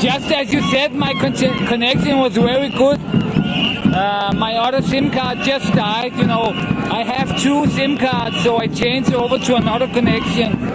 Just as you said, my connection was very good. My other SIM card just died, you know. I have 2 SIM cards, so I changed over to another connection.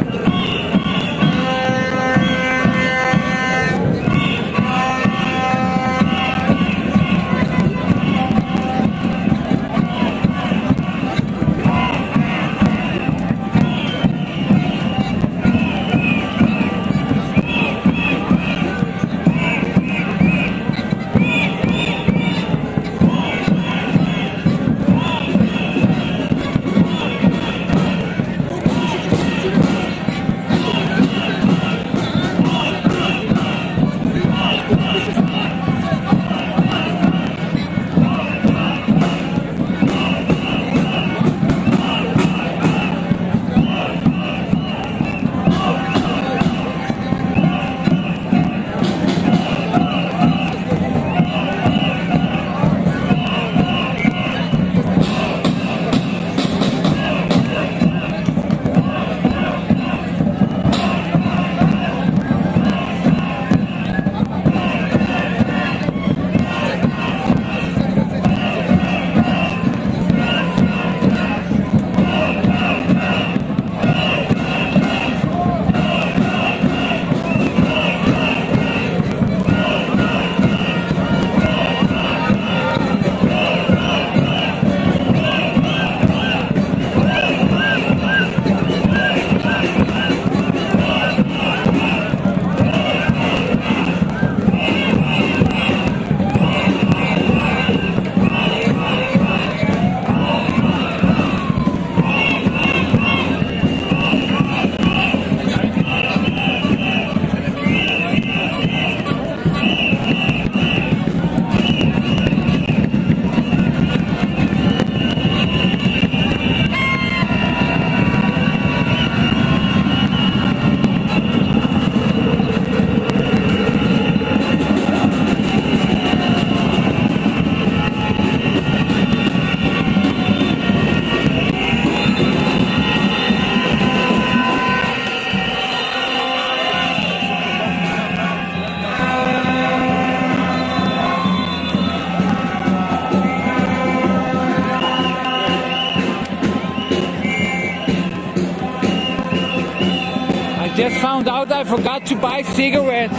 Just found out I forgot to buy cigarettes.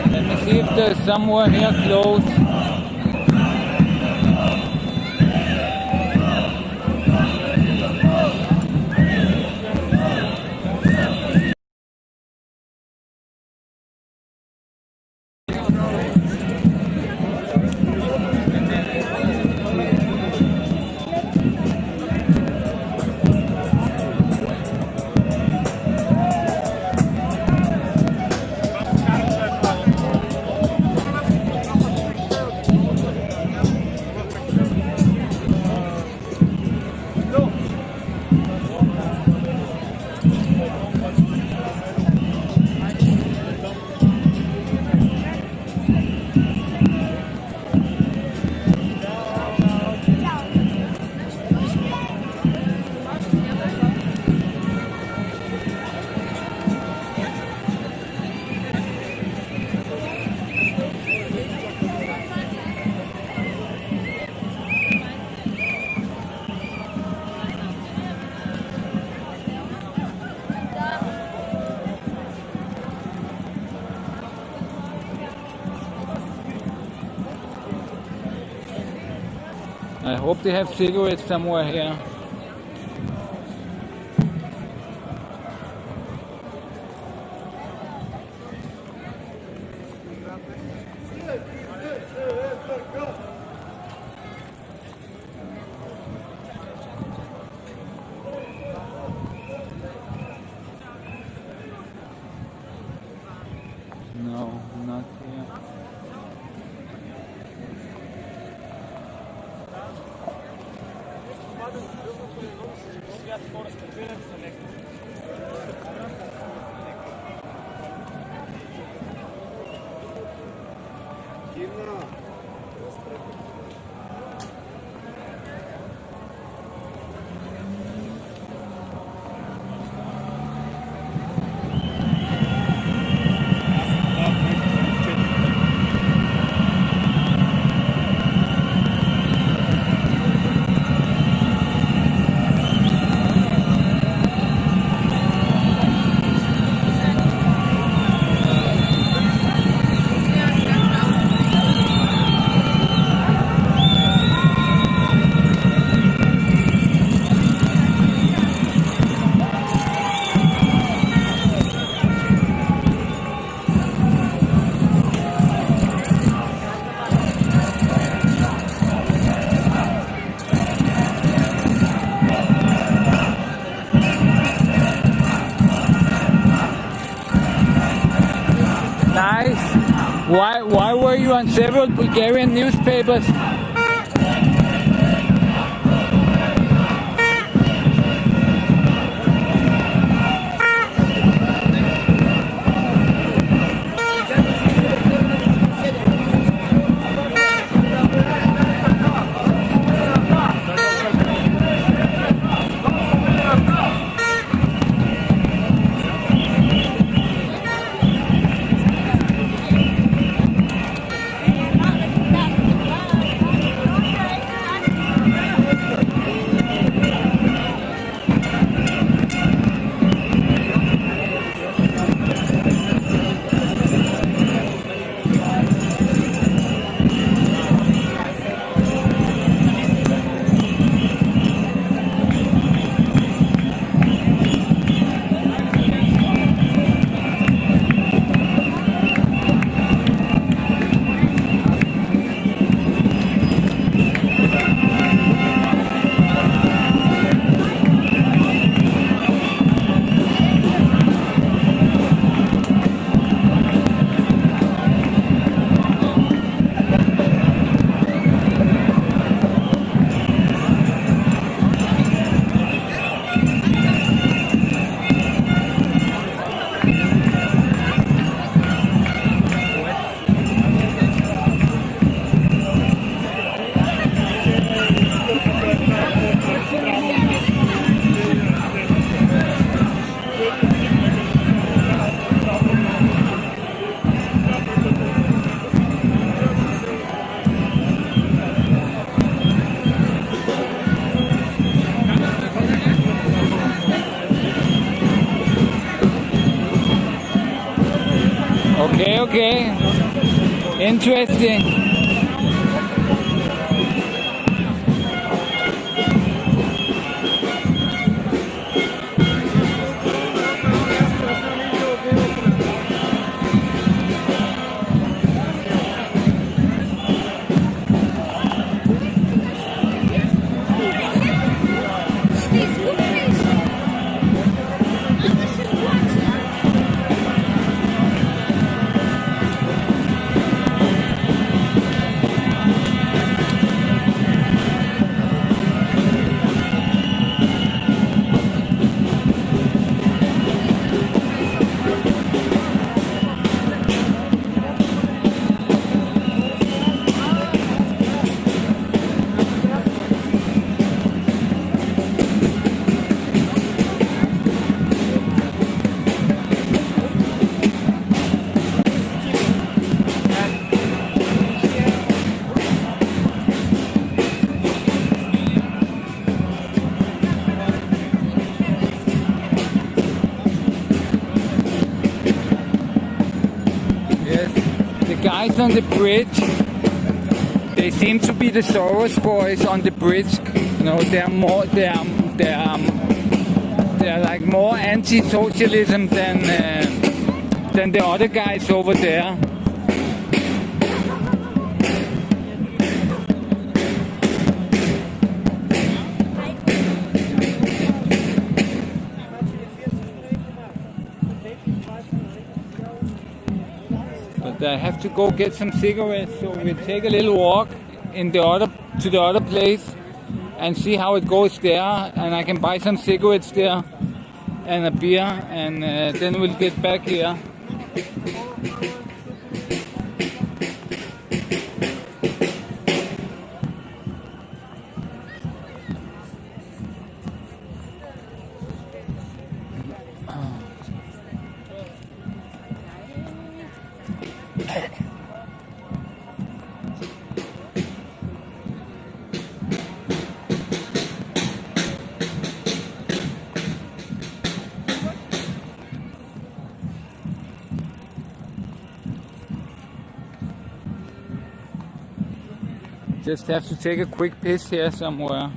Let me see if there's somewhere here close. I hope they have cigarettes somewhere here. No, not here. Why were you on several Bulgarian newspapers? Okay. Interesting. Guys on the bridge, they seem to be the Soros boys on the bridge. You know, they're like more anti-socialism than the other guys over there. I have to go get some cigarettes, so we'll take a little walk to the other place and see how it goes there, and I can buy some cigarettes there and a beer, and then we'll get back here. Just have to take a quick piss here somewhere.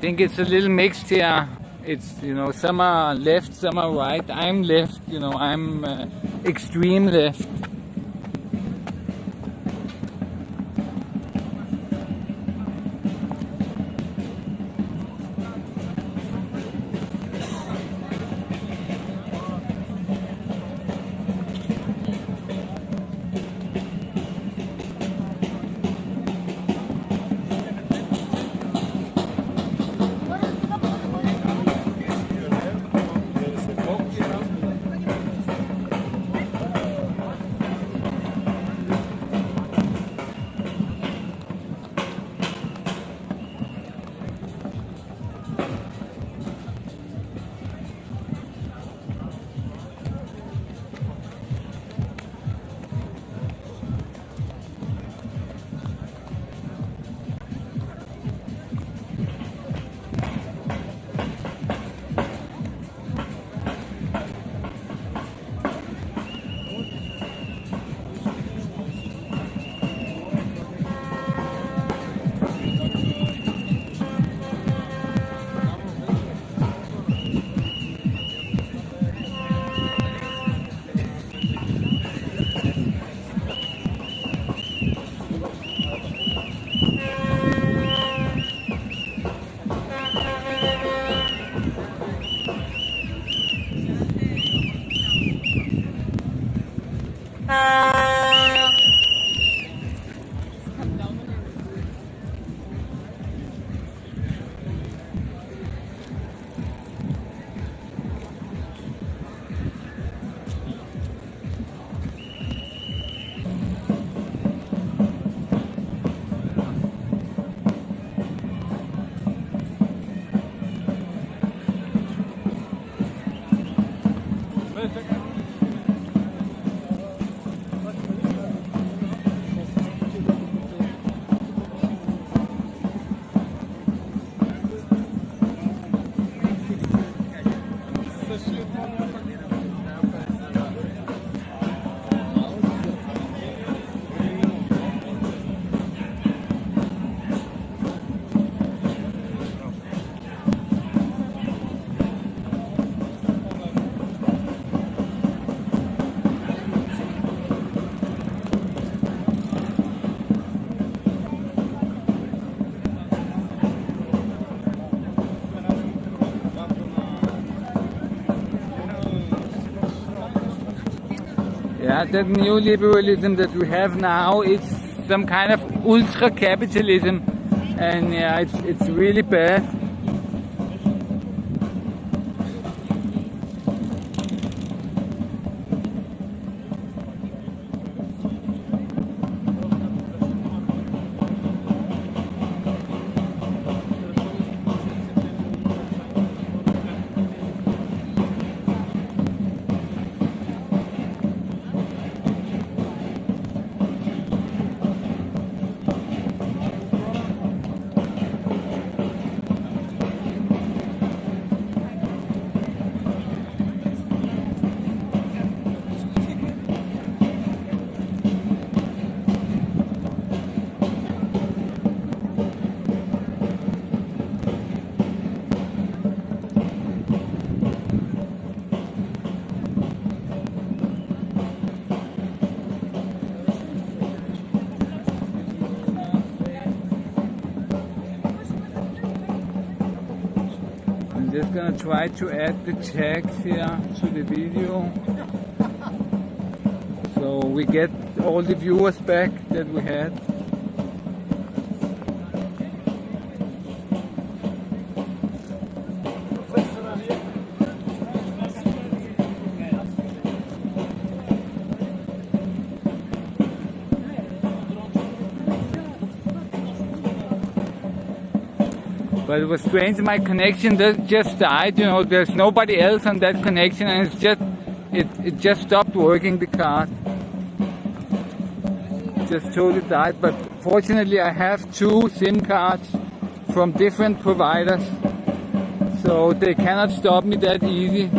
think it's a little mixed here. It's, some are left, some are right. I'm left, I'm extreme left. Yeah, that neoliberalism that we have now, it's some kind of ultra-capitalism, and yeah, it's really bad. I'm just gonna try to add the tags here to the video, so we get all the viewers back that we had. But it was strange, my connection just died, there's nobody else on that connection, and it just stopped working, the card. Just totally died, but fortunately I have 2 SIM cards from different providers, so they cannot stop me that easy.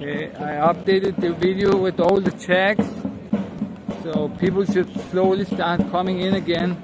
Okay, I updated the video with all the checks, so people should slowly start coming in again.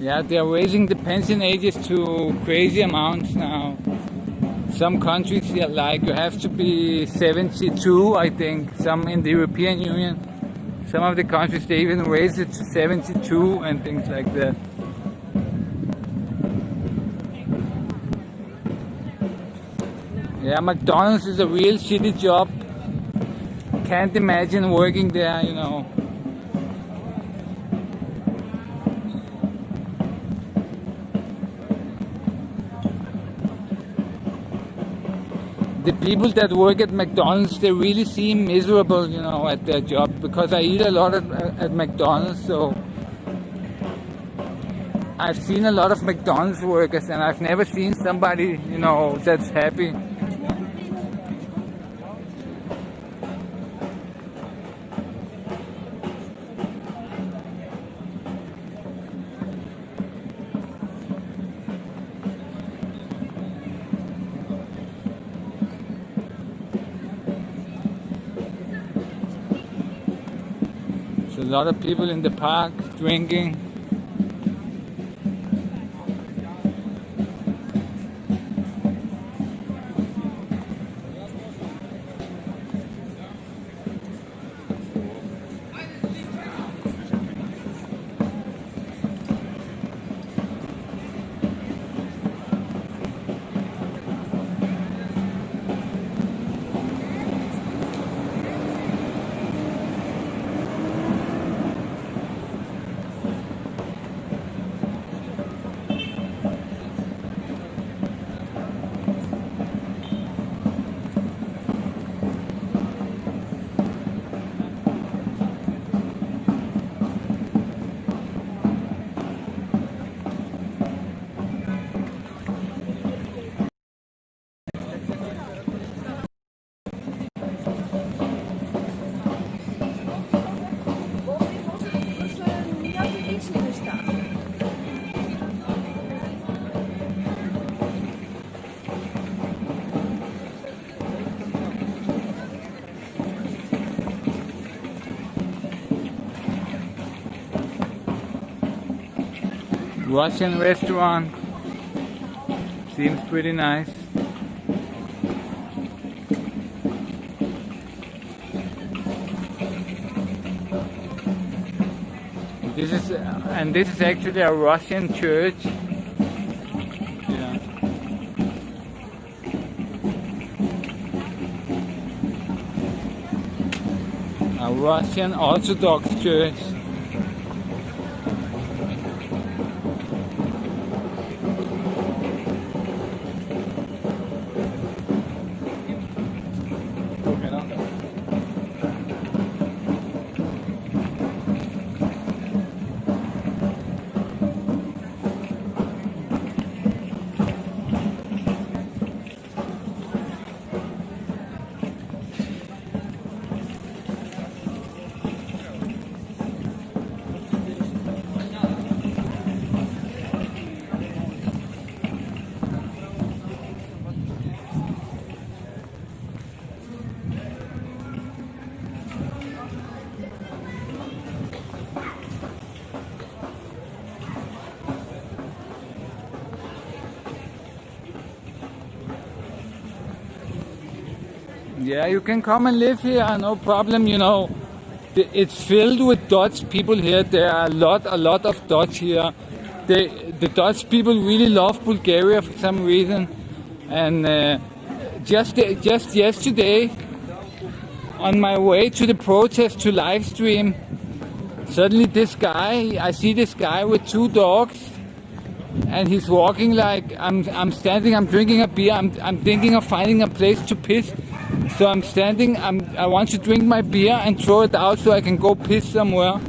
Yeah, they are raising the pension ages to crazy amounts now. Some countries, yeah, like you have to be 72, I think. Some in the European Union, some of the countries they even raise it to 72 and things like that. Yeah, McDonald's is a real shitty job. Can't imagine working there, you know. The people that work at McDonald's, they really seem miserable, you know, at their job, because I eat a lot at McDonald's, so I've seen a lot of McDonald's workers and I've never seen somebody, you know, that's happy. A lot of people in the park drinking. Russian restaurant. Seems pretty nice. This is actually a Russian church. Yeah. A Russian Orthodox church. Yeah, you can come and live here, no problem, you know. It's filled with Dutch people here. There are a lot of Dutch here. The Dutch people really love Bulgaria for some reason. And just yesterday, on my way to the protest to live stream, suddenly I see this guy with 2 dogs, and he's walking like I'm standing, I'm drinking a beer, I'm thinking of finding a place to piss. So I'm standing, I want to drink my beer and throw it out so I can go piss somewhere.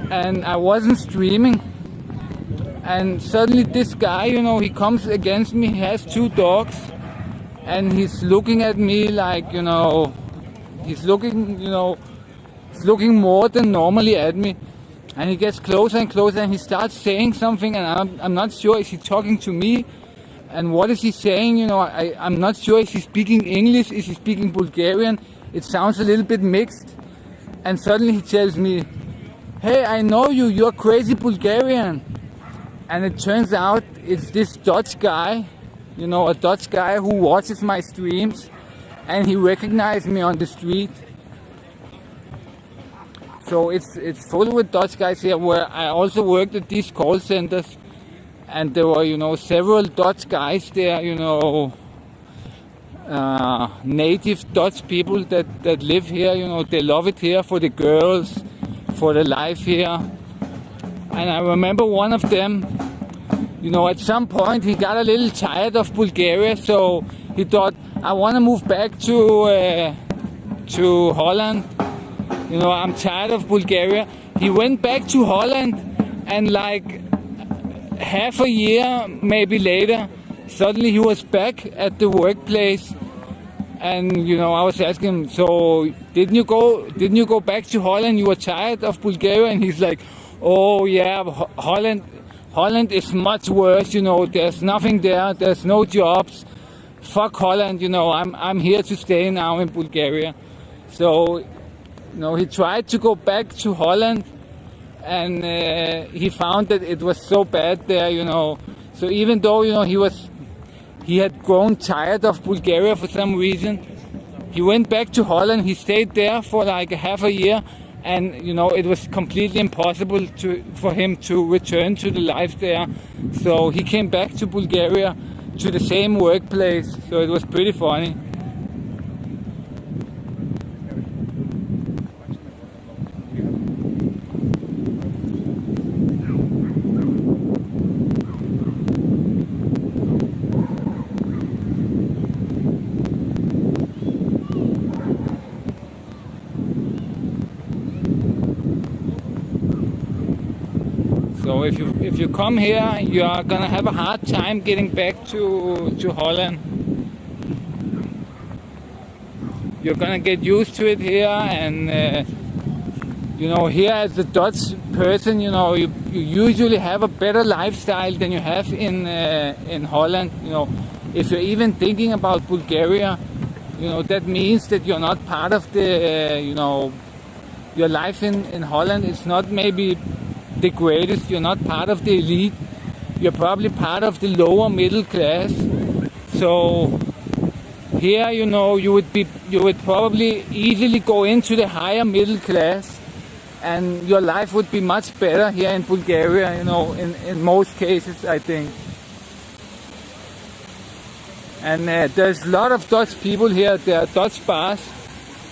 And I wasn't streaming. And suddenly this guy, he comes against me, he has 2 dogs, and he's looking at me like, he's looking more than normally at me. And he gets closer and closer, and he starts saying something, and I'm not sure, is he talking to me? And what is he saying? I'm not sure, is he speaking English? Is he speaking Bulgarian? It sounds a little bit mixed. And suddenly he tells me, hey, I know you, you're crazy Bulgarian. And it turns out it's this Dutch guy, a Dutch guy who watches my streams, and he recognized me on the street. So it's full with Dutch guys here, where I also worked at these call centers, and there were, several Dutch guys there, native Dutch people that live here, they love it here for the girls, for the life here. And I remember one of them, at some point he got a little tired of Bulgaria, so he thought, I want to move back to Holland. I'm tired of Bulgaria. He went back to Holland, and like half a year, maybe later, suddenly he was back at the workplace. And I was asking him, so didn't you go back to Holland? You were tired of Bulgaria? And he's like, oh yeah, Holland is much worse. There's nothing there. There's no jobs. Fuck Holland. I'm here to stay now in Bulgaria. So he tried to go back to Holland, and he found that it was so bad there. So even though he had grown tired of Bulgaria for some reason, he went back to Holland. He stayed there for like half a year, and it was completely impossible for him to return to the life there. So he came back to Bulgaria, to the same workplace. So it was pretty funny. So if you come here, you are gonna have a hard time getting back to Holland. You're gonna get used to it here, and here as a Dutch person, you usually have a better lifestyle than you have in Holland. If you're even thinking about Bulgaria, that means that you're not part of the your life in Holland. It's not maybe the greatest. You're not part of the elite. You're probably part of the lower middle class. So here, you would probably easily go into the higher middle class, and your life would be much better here in Bulgaria, in most cases, I think. And there's a lot of Dutch people here. There are Dutch bars.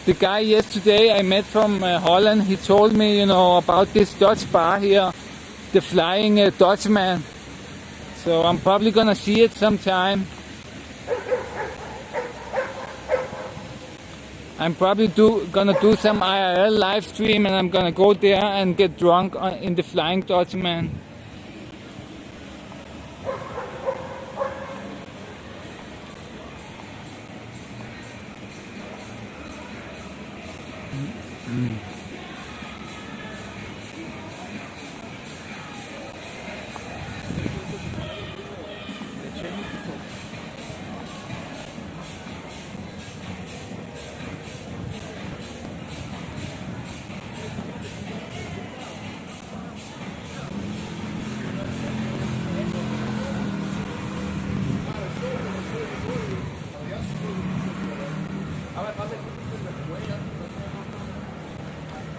The guy yesterday I met from Holland, he told me, about this Dutch bar here, the Flying Dutchman. So I'm probably gonna see it sometime. I'm probably gonna do some IRL live stream, and I'm gonna go there and get drunk in the Flying Dutchman.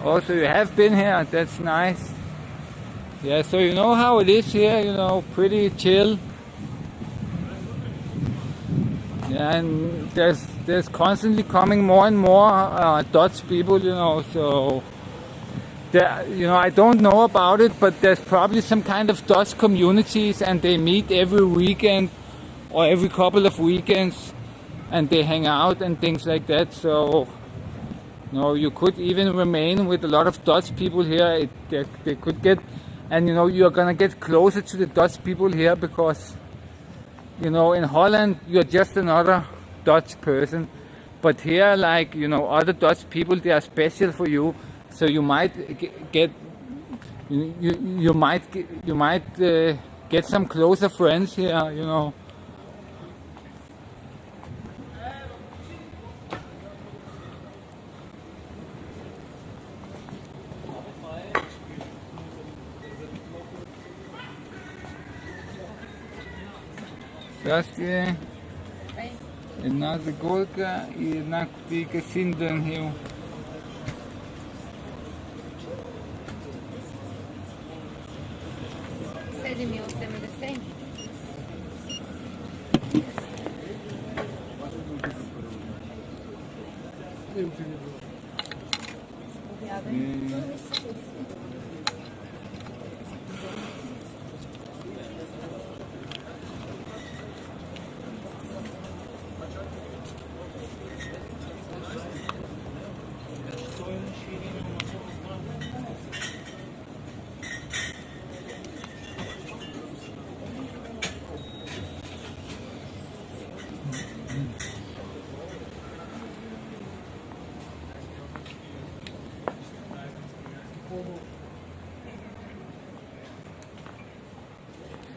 Oh, so you have been here, that's nice. Yeah, so you know how it is here, pretty chill. Yeah, and there's constantly coming more and more Dutch people, so I don't know about it, but there's probably some kind of Dutch communities, and they meet every weekend or every couple of weekends, and they hang out and things like that. So, you could even remain with a lot of Dutch people here. They could get, and you're gonna get closer to the Dutch people here because, in Holland you're just another Dutch person, but here, like, other Dutch people, they are special for you. So you might get get some closer friends here. Здрасти. Една загорка и една кутийка Синдърнхил.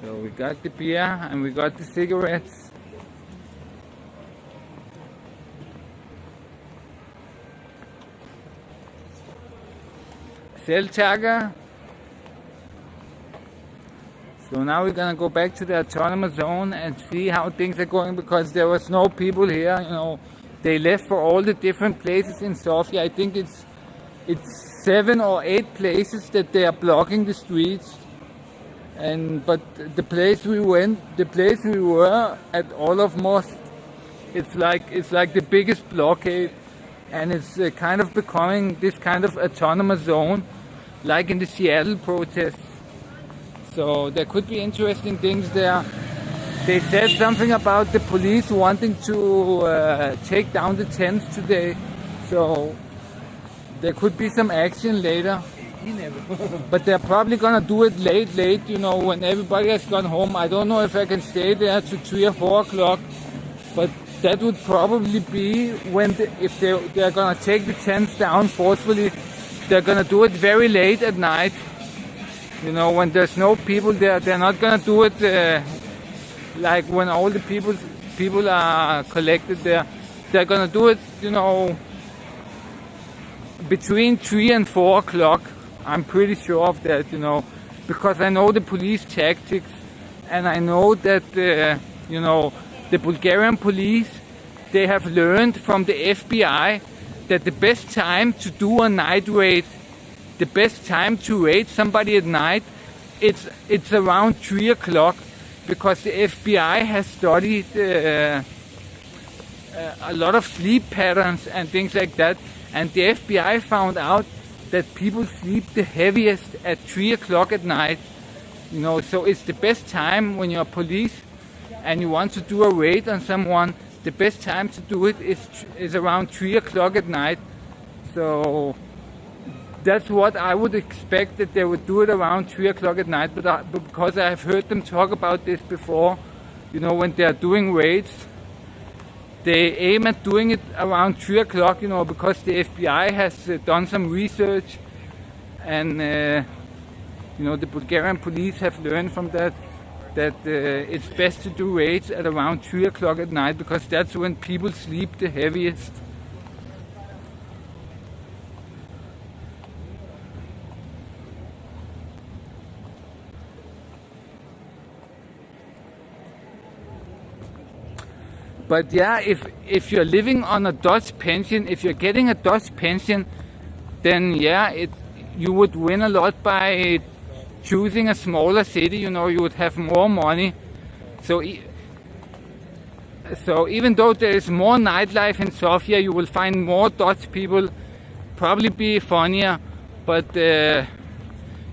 So we got the beer and we got the cigarettes. Seltager. So now we're gonna go back to the autonomous zone and see how things are going, because there was no people here. They left for all the different places in Sofia. I think it's 7 or 8 places that they are blocking the streets. But the place we were at Orlov Most, it's like the biggest blockade, and it's kind of becoming this kind of autonomous zone, like in the Seattle protests. So there could be interesting things there. They said something about the police wanting to take down the tents today, so there could be some action later. But they're probably gonna do it late, when everybody has gone home. I don't know if I can stay there to 3 or 4 o'clock, but that would probably be when if they're gonna take the tents down forcefully. They're gonna do it very late at night. When there's no people there. They're not gonna do it like when all the people are collected there. They're gonna do it, between 3 and 4 o'clock. I'm pretty sure of that, because I know the police tactics, and I know that, the Bulgarian police, they have learned from the FBI that the best time to do a night raid, the best time to raid somebody at night, it's around 3 o'clock, because the FBI has studied a lot of sleep patterns and things like that, and the FBI found out that people sleep the heaviest at 3 o'clock at night. So it's the best time when you're police and you want to do a raid on someone. The best time to do it is around 3 o'clock at night. So that's what I would expect, that they would do it around 3 o'clock at night. But because I have heard them talk about this before, when they are doing raids, they aim at doing it around 3 o'clock, because the FBI has done some research, and the Bulgarian police have learned from that it's best to do raids at around 3 o'clock at night, because that's when people sleep the heaviest. But yeah, if you're living on a Dutch pension, if you're getting a Dutch pension, then yeah, you would win a lot by choosing a smaller city. You would have more money. So So even though there is more nightlife in Sofia, you will find more Dutch people, probably be funnier, but you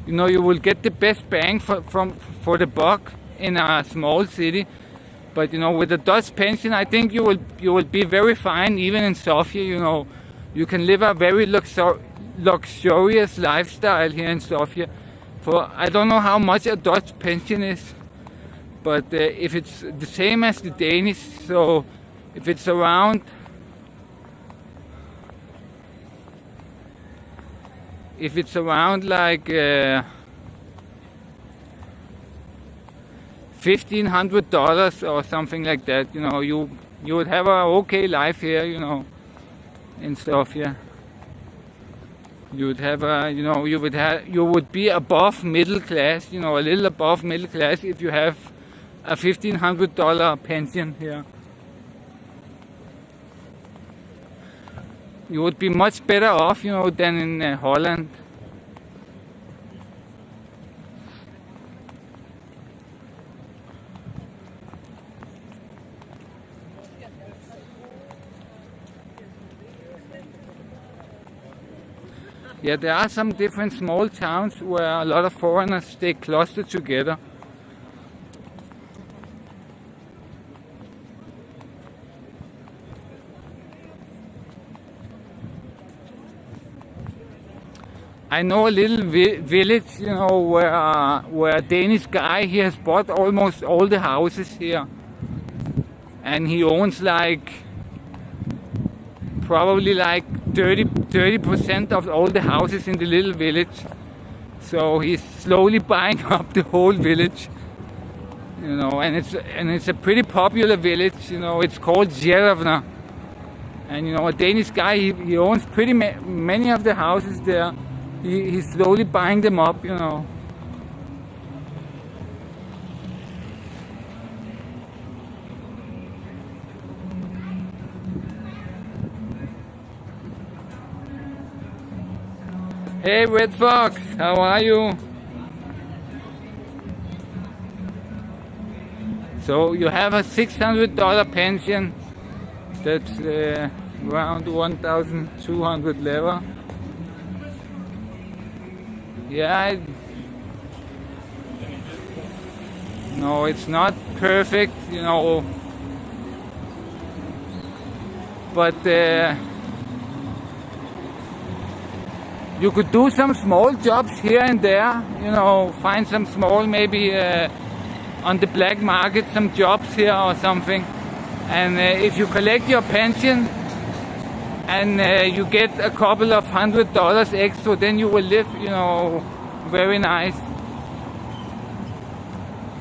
know, you will get the best bang for the buck in a small city. But you know, with a Dutch pension, I think you will be very fine even in Sofia. You know, you can live a very luxurious lifestyle here in Sofia. For I don't know how much a Dutch pension is, but if it's the same as the Danish, so if it's around like $1,500 or something like that, you know, you would have a okay life here, you know, in Sofia. You would have a, you know, you would be above middle class, you know, a little above middle class if you have a $1,500 pension here. You would be much better off, you know, than in Holland. Yeah, there are some different small towns where a lot of foreigners stay clustered together. I know a little village, you know, where a Danish guy, he has bought almost all the houses here, and he owns like probably like 30% of all the houses in the little village. So he's slowly buying up the whole village, you know, and it's a pretty popular village, you know. It's called Zjervna, and you know, a Danish guy, he owns pretty many of the houses there. He's slowly buying them up, you know. Hey Red Fox, how are you? So you have a $600 pension. That's around 1,200 lever. Yeah, no, it's not perfect, you know, but you could do some small jobs here and there, you know, find some small, maybe on the black market, some jobs here or something. And if you collect your pension and you get a couple of $100 extra, then you will live, you know, very nice.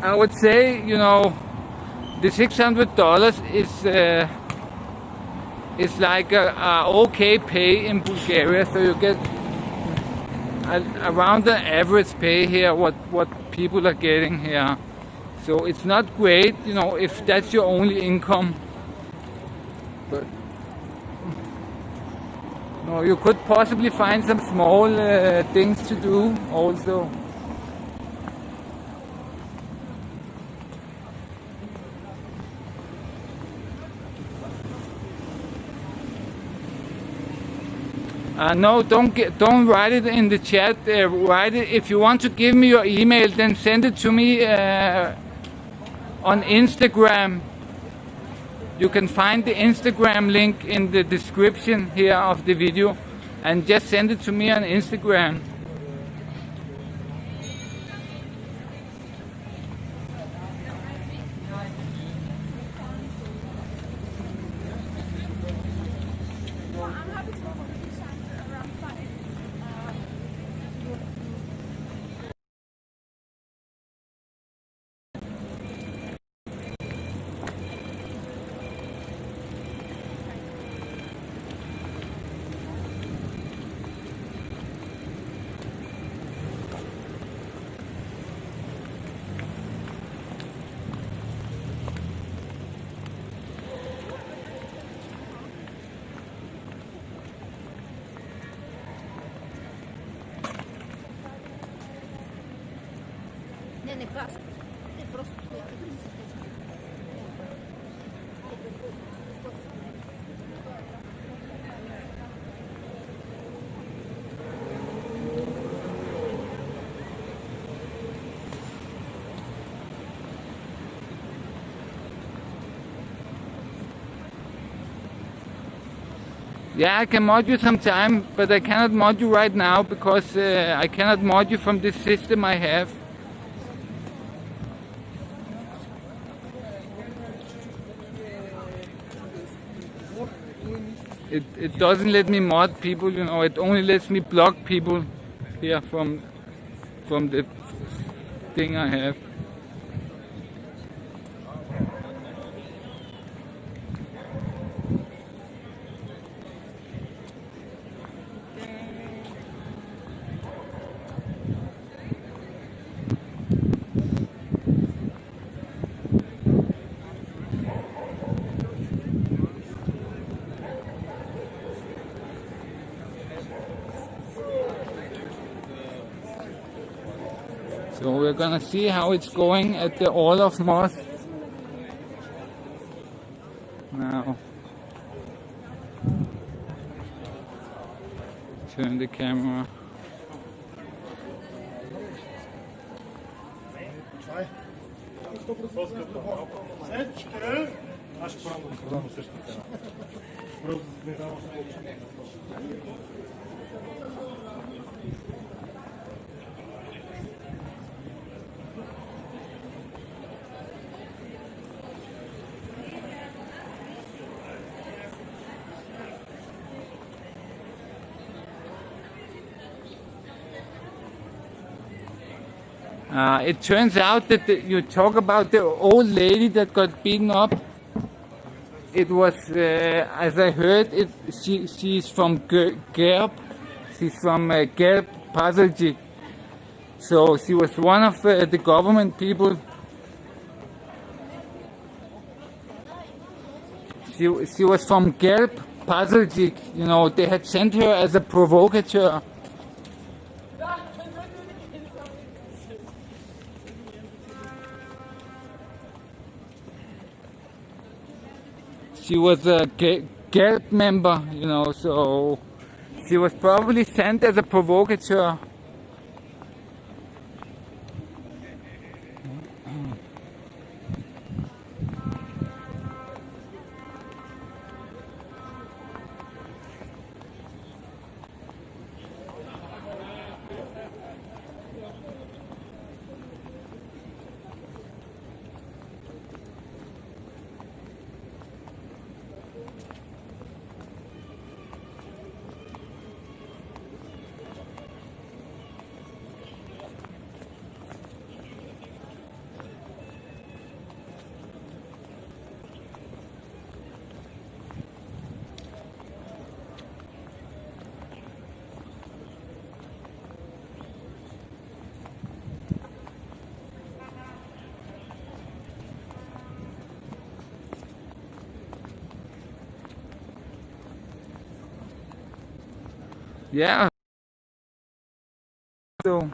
I would say, you know, the $600 is like a okay pay in Bulgaria, so you get around the average pay here, what people are getting here. So it's not great, you know, if that's your only income. But no, you could possibly find some small things to do also. No, don't write it in the chat. Write it if you want to give me your email. Then send it to me on Instagram. You can find the Instagram link in the description here of the video, and just send it to me on Instagram. Не паска. Те просто стоят. Yeah, I can mod you sometime, but I cannot mod you right now because I cannot mod you from this system I have. It doesn't let me mod people, you know. It only lets me block people here from the thing I have. So we're gonna see how it's going at the Orlov Most. Now, turn the camera. It turns out that you talk about the old lady that got beaten up. It was, as I heard, she's from Gerb. She's from Gerb Pazarjik. So she was one of the government people. She was from Gerb Pazarjik. You know, they had sent her as a provocateur. She was a Gerb member, you know, so she was probably sent as a provocateur. Yeah. So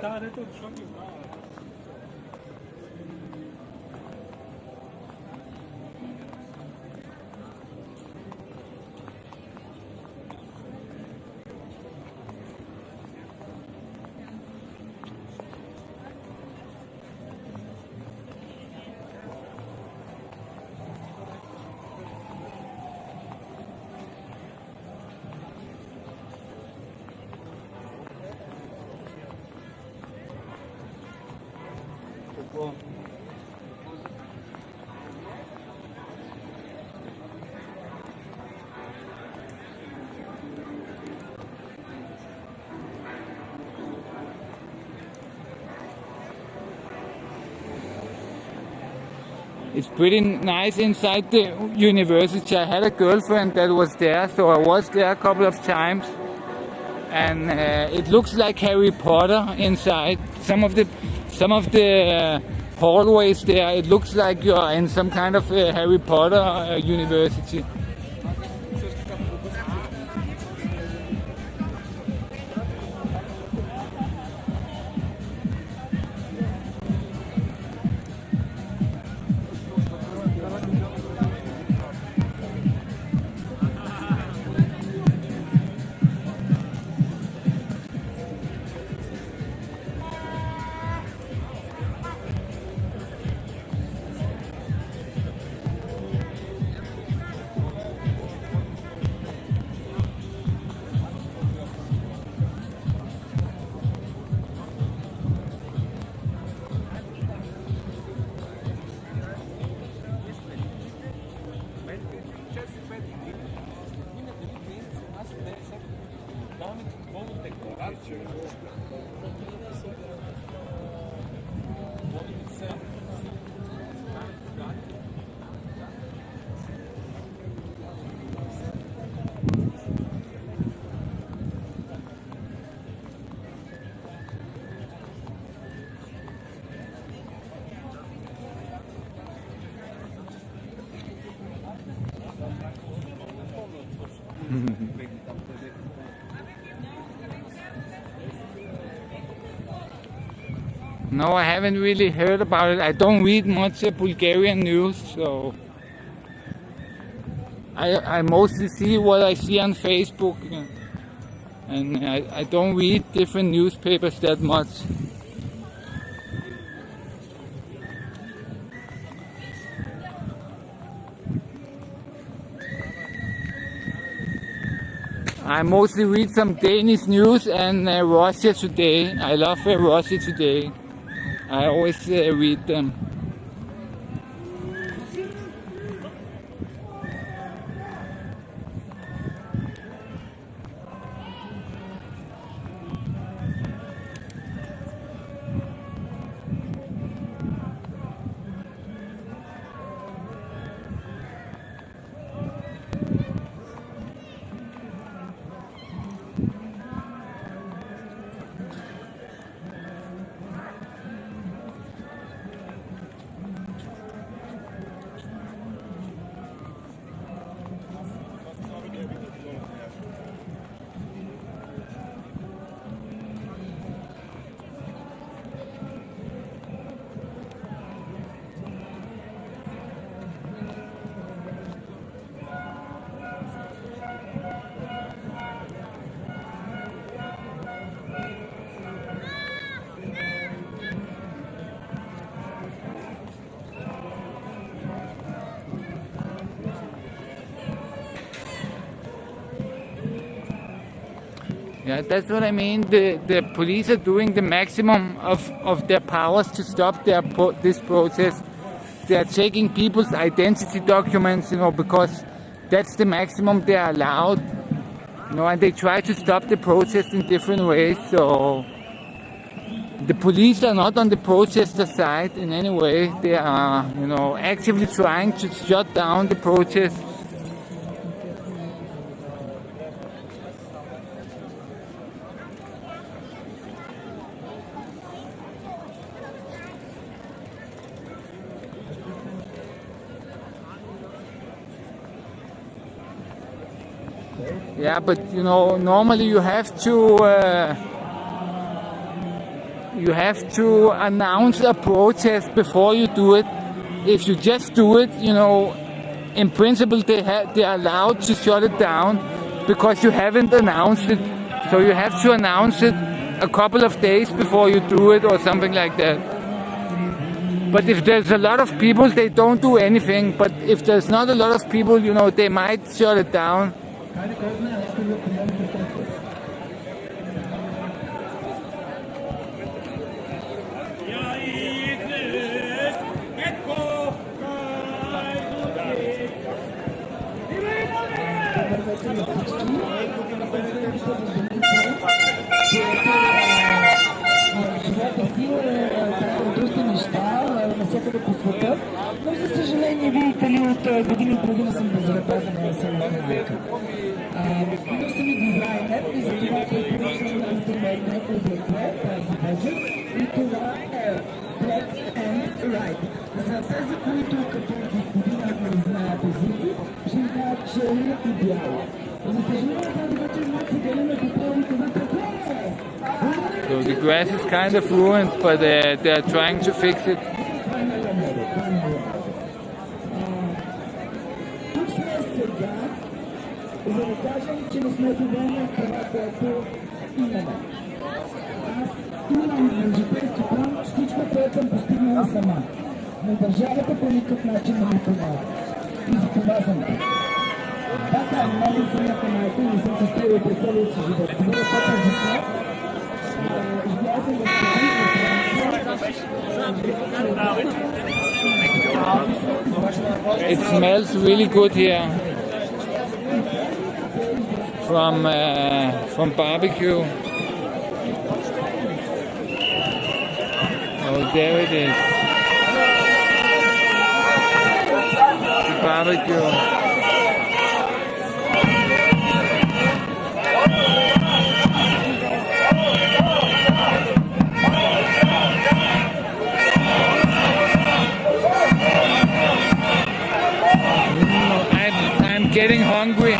tá, né? Tô choque. it's pretty nice inside the university. I had a girlfriend that was there, so I was there a couple of times. and it looks like Harry Potter inside. Some of the hallways there, it looks like you're in some kind of Harry Potter university. No, I haven't really heard about it. I don't read much Bulgarian news, so I mostly see what I see on Facebook, and I don't read different newspapers that much. I mostly read some Danish news and Russia Today. I love Russia Today. I always read them. Yeah, that's what I mean. The police are doing the maximum of their powers to stop this protest. They are taking people's identity documents, because that's the maximum they are allowed. And they try to stop the protest in different ways. So the police are not on the protester side in any way. They are, actively trying to shut down the protest. Yeah, but normally you have to announce a protest before you do it. If you just do it, in principle they're allowed to shut it down because you haven't announced it. So you have to announce it a couple of days before you do it or something like that. But if there's a lot of people, they don't do anything. But if there's not a lot of people, they might shut it down. Но, за съжаление, видите ли, от години и половина съм безразбрана на селена века. Но съм и дизайнер и за това облекло тази въжа и това е black and right. За тези, които като господина не знаят езици, ще им кажат черно и бяло. За съжаление, тази вечер не циганиме попълните вътре. So the grass is kind of ruined, but they're trying to fix it. Тук сме сега, за да кажем, че не сме доволни от това, което имаме. Аз имам европейски план, всичко, което съм постигнала сама. Но държавата по никакъв начин не ми помага. И за това съм тук. Така, много самата майка и не съм се справила през целия си живот. Моя папа живот, изляза в It smells really good here from barbecue. Oh, there it is. The barbecue. I'm getting hungry.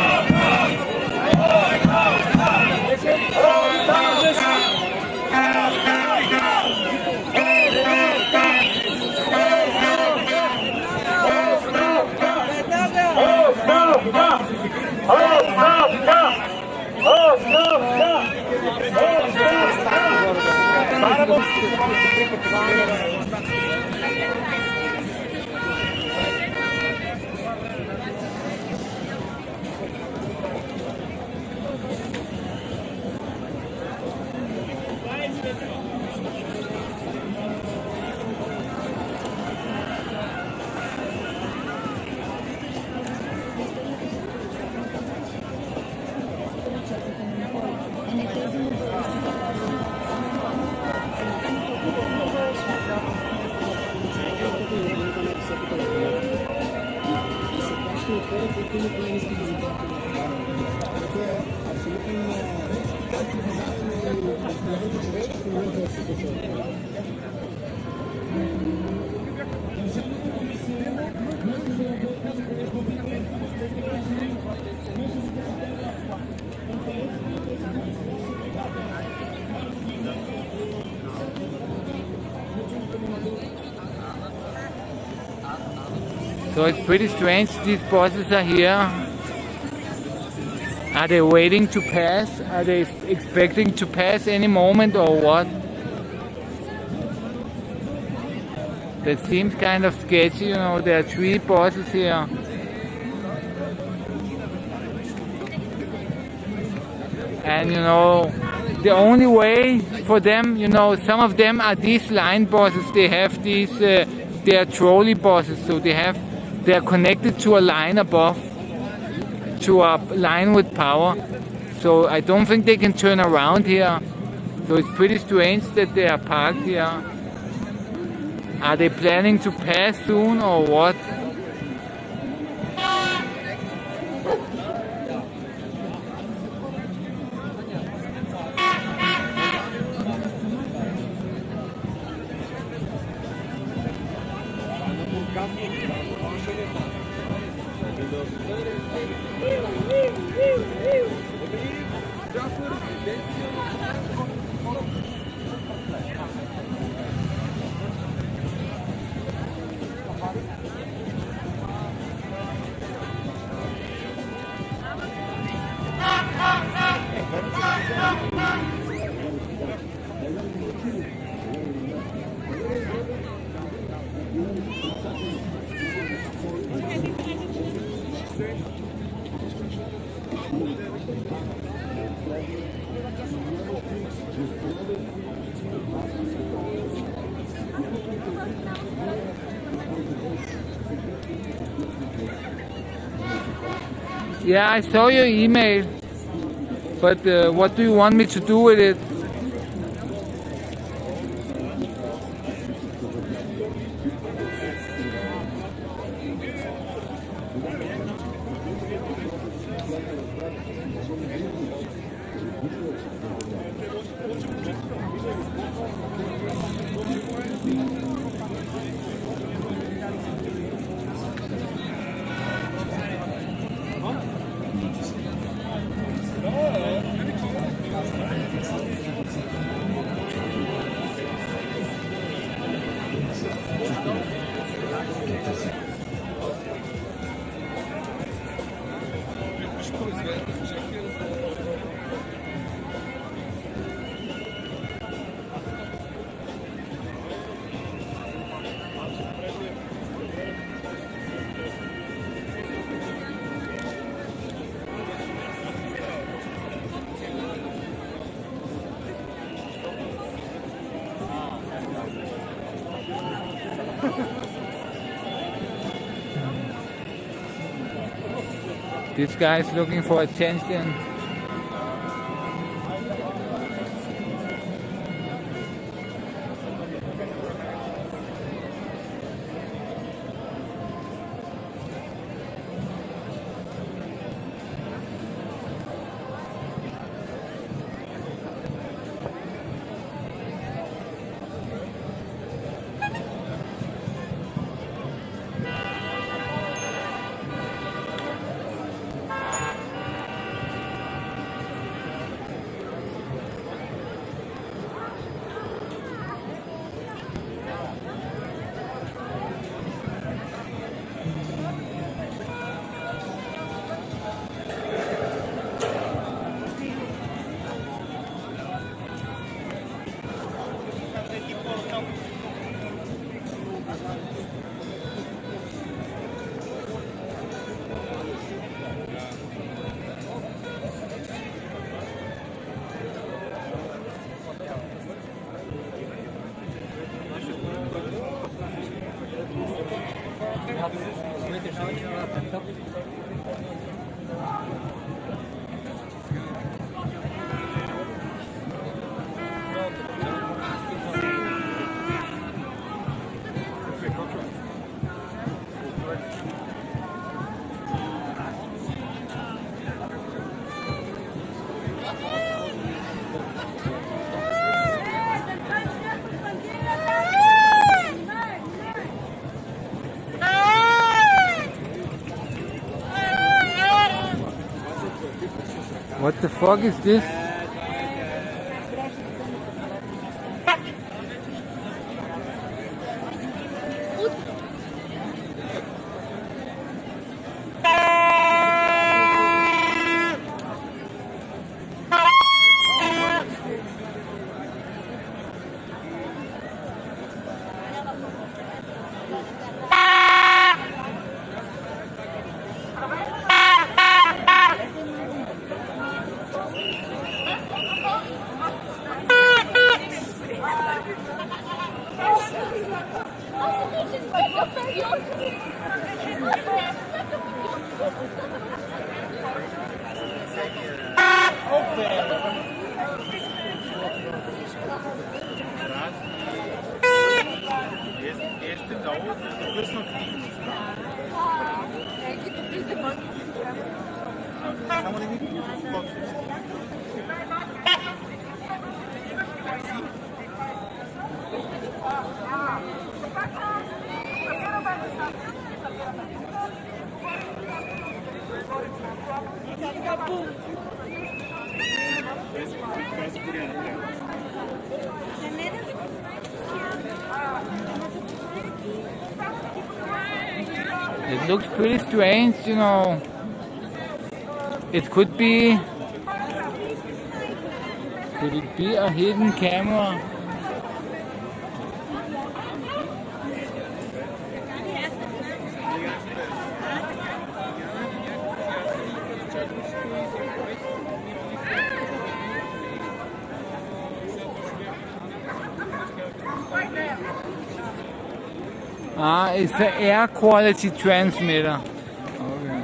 So it's pretty strange, these buses are here. Are they waiting to pass? Are they expecting to pass any moment or what? That seems kind of sketchy, you know, there are 3 buses here. And you know, the only way for them, you know, some of them are these line buses, they have these, they are trolley buses, so they are connected to a line above, to a line with power. So I don't think they can turn around here. So it's pretty strange that they are parked here. Are they planning to pass soon or what? Yeah, I saw your email, but what do you want me to do with it? This guy's looking for attention. What the fuck is this? It looks pretty strange, you know. It could be a hidden camera? Ah, it's the air quality transmitter. Okay.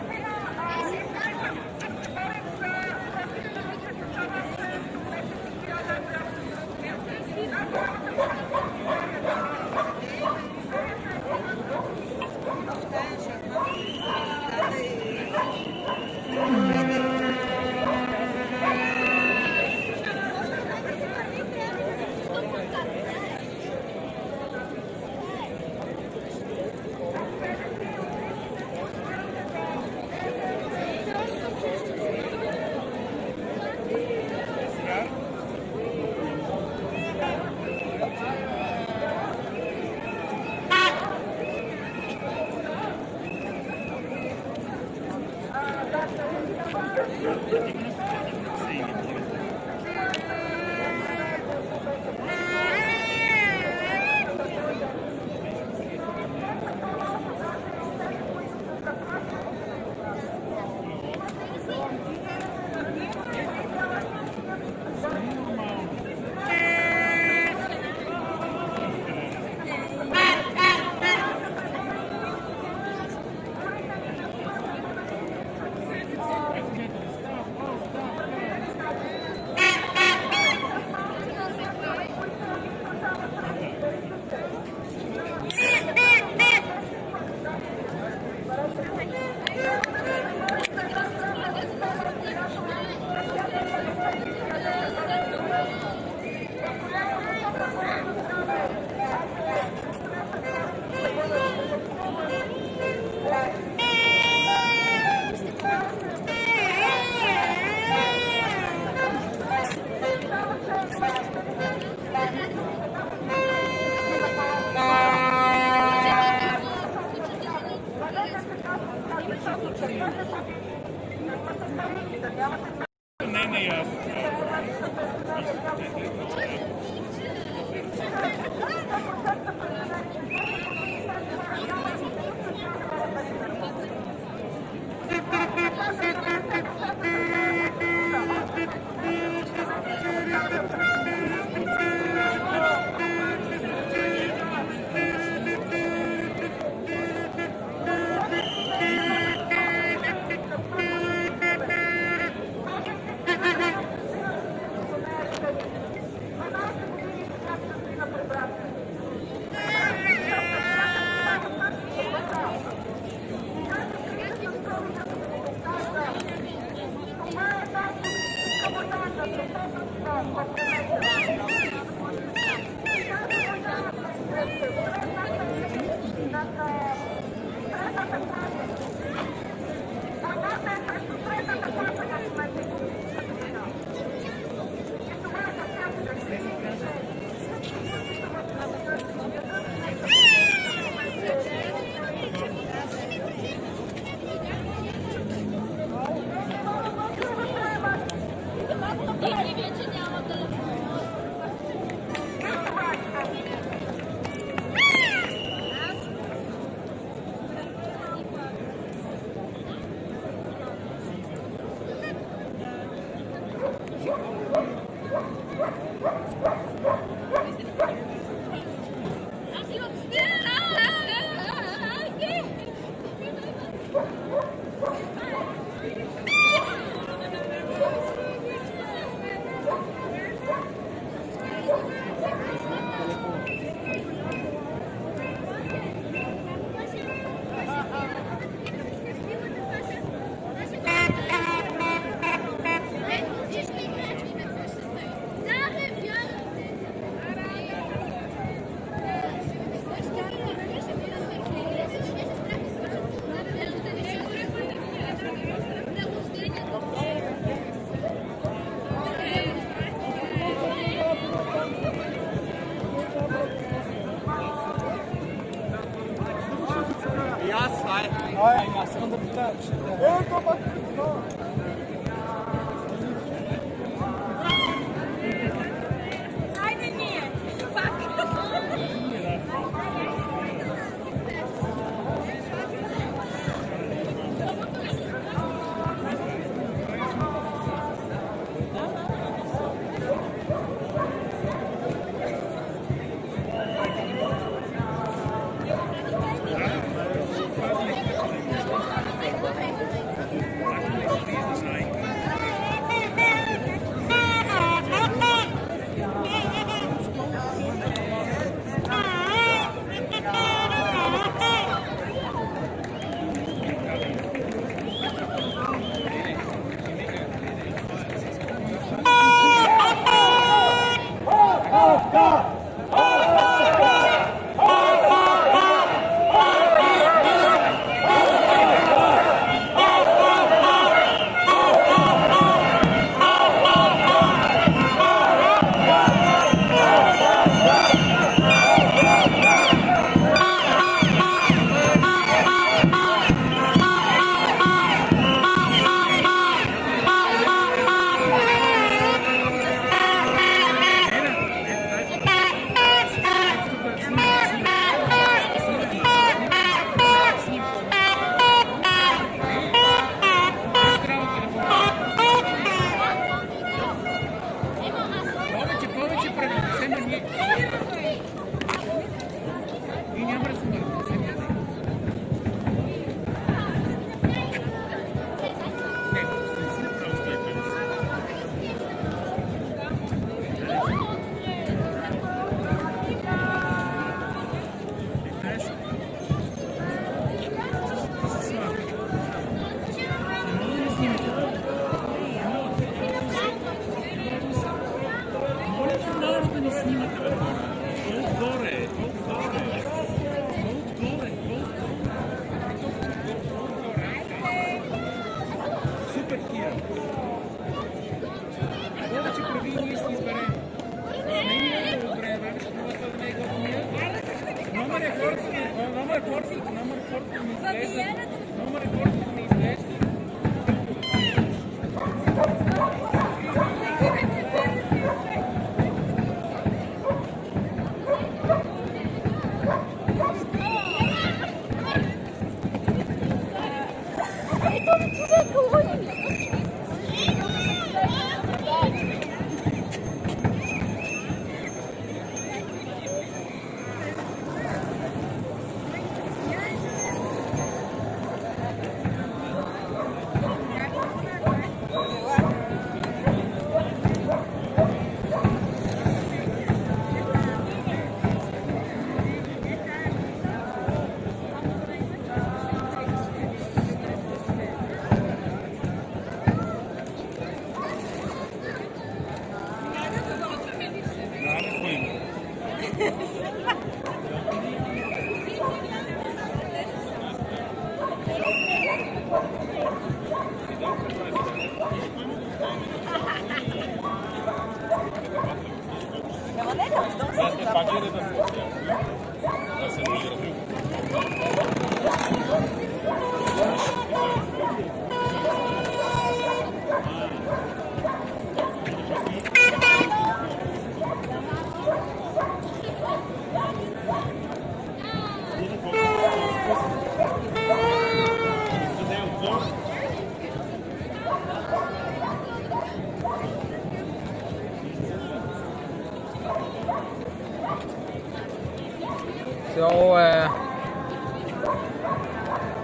So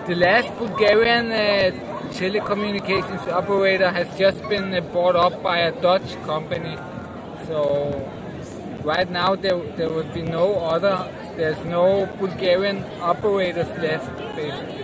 the last Bulgarian telecommunications operator has just been bought up by a Dutch company. So right now there will be there's no Bulgarian operators left, basically.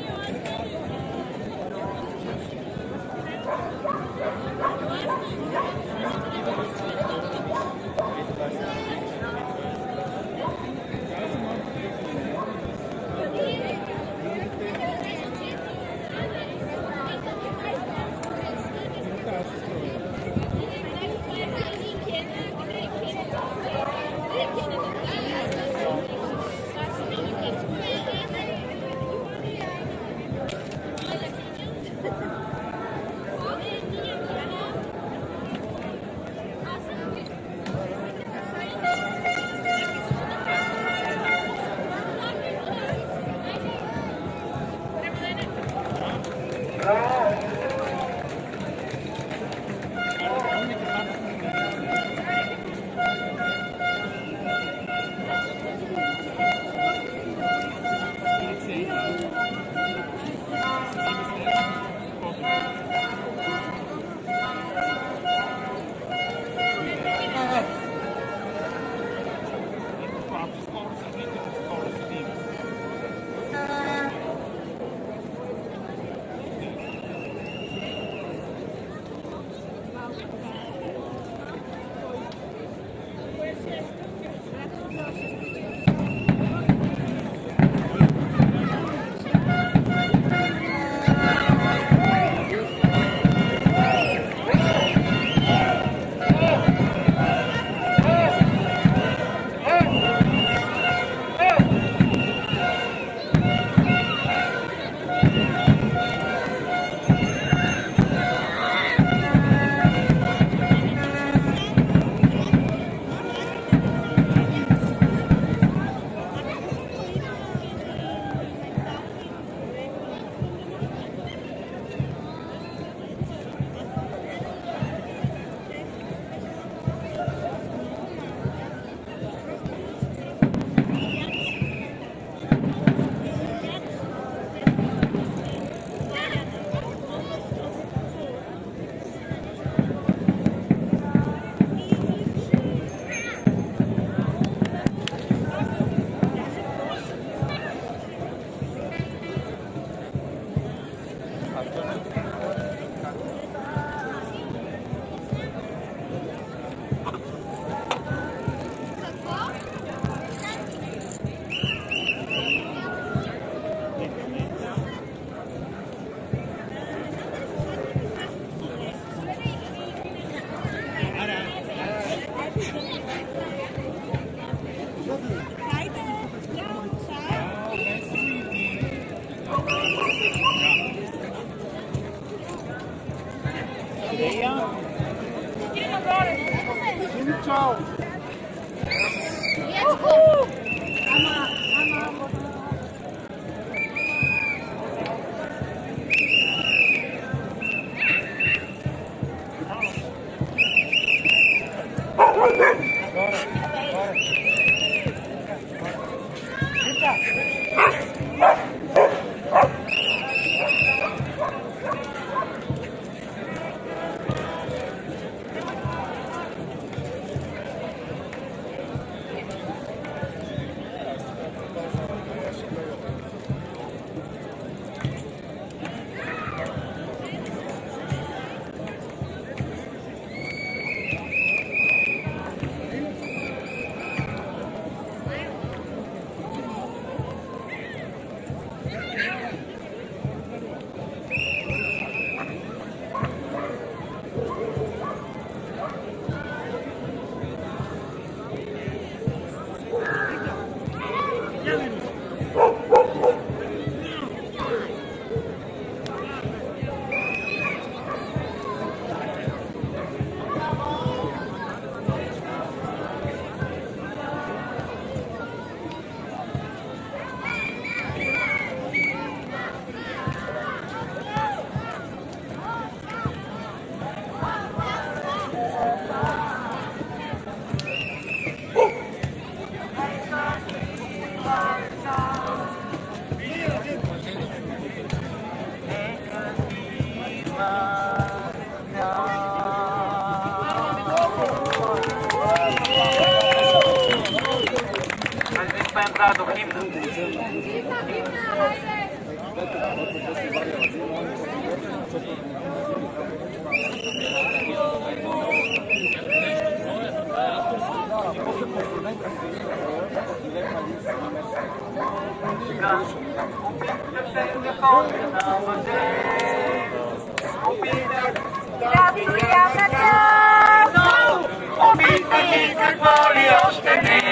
Опитани какво ли още не.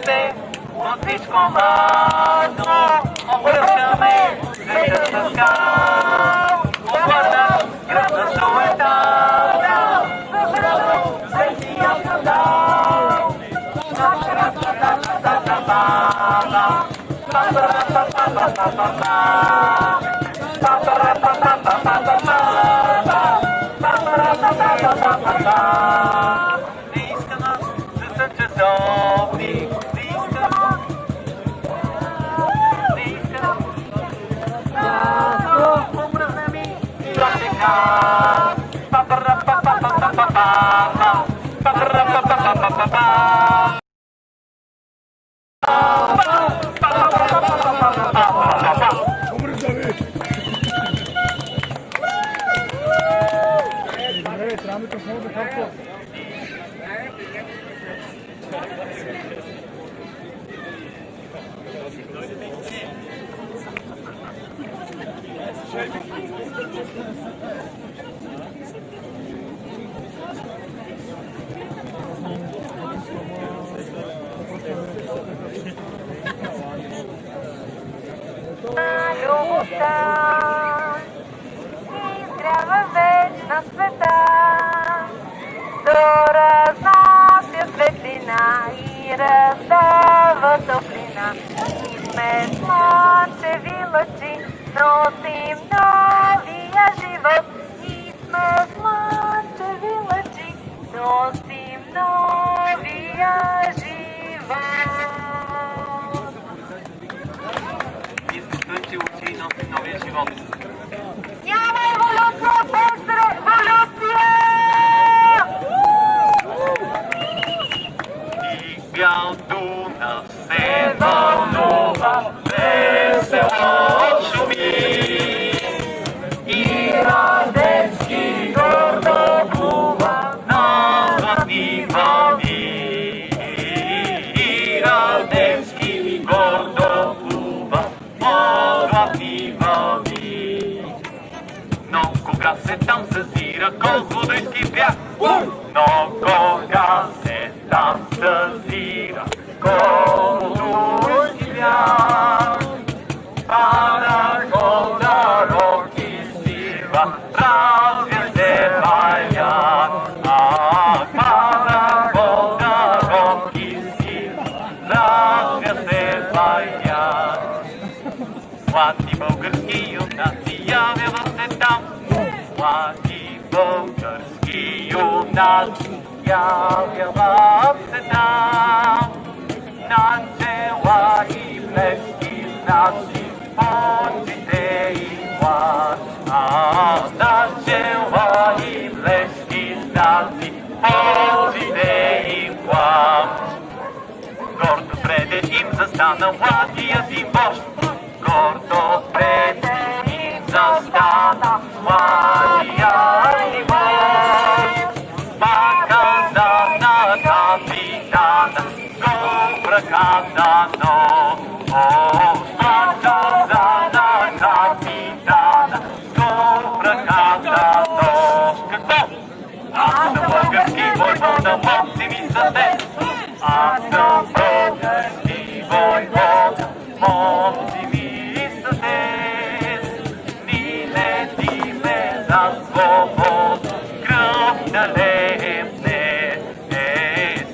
Се от всичко мазно, обръщаме света с кал. Обърна гръбна суета, светия скандал. Наистина, за съм часовник, наистина, образна ми графика. Любовта изгрява вечна света, да разнася светлина и раздава топлина. И сме слънчеви лъчи, носим новия живот. И сме слънчеви лъчи, носим новия живот. Слънчеви лъчи носим новия живот. Няма еволюция без революция! И бял Дунав се вълнува, весело шуми. И Радецки гордо плува на златни вълни. И Радецки гордо плува на златни вълни. Но кога се там съзира Козлодуйски бряг, но кога се там съзира Козлодуйски бряг, пада года рок и сива, развя се баяк. Пада года рок и сива, развя се баяк. Млади български юнаци явяват се там. Млади български юнаци явяват се там. На села и плески знаци, почите и глас. На села и плески знаци, почите и глас. Гордо пред им застана младият им вожд. Гордо пред им застана младият им вожд. Пак каза на капитана, го ръката, но пак каза на капитана, го ръката, но какво? Аз съм български войвода, мълци ми за теб. Аз съм български войвода, мълци ми за теб. Ни летиме за свобода, кръв да леем днес.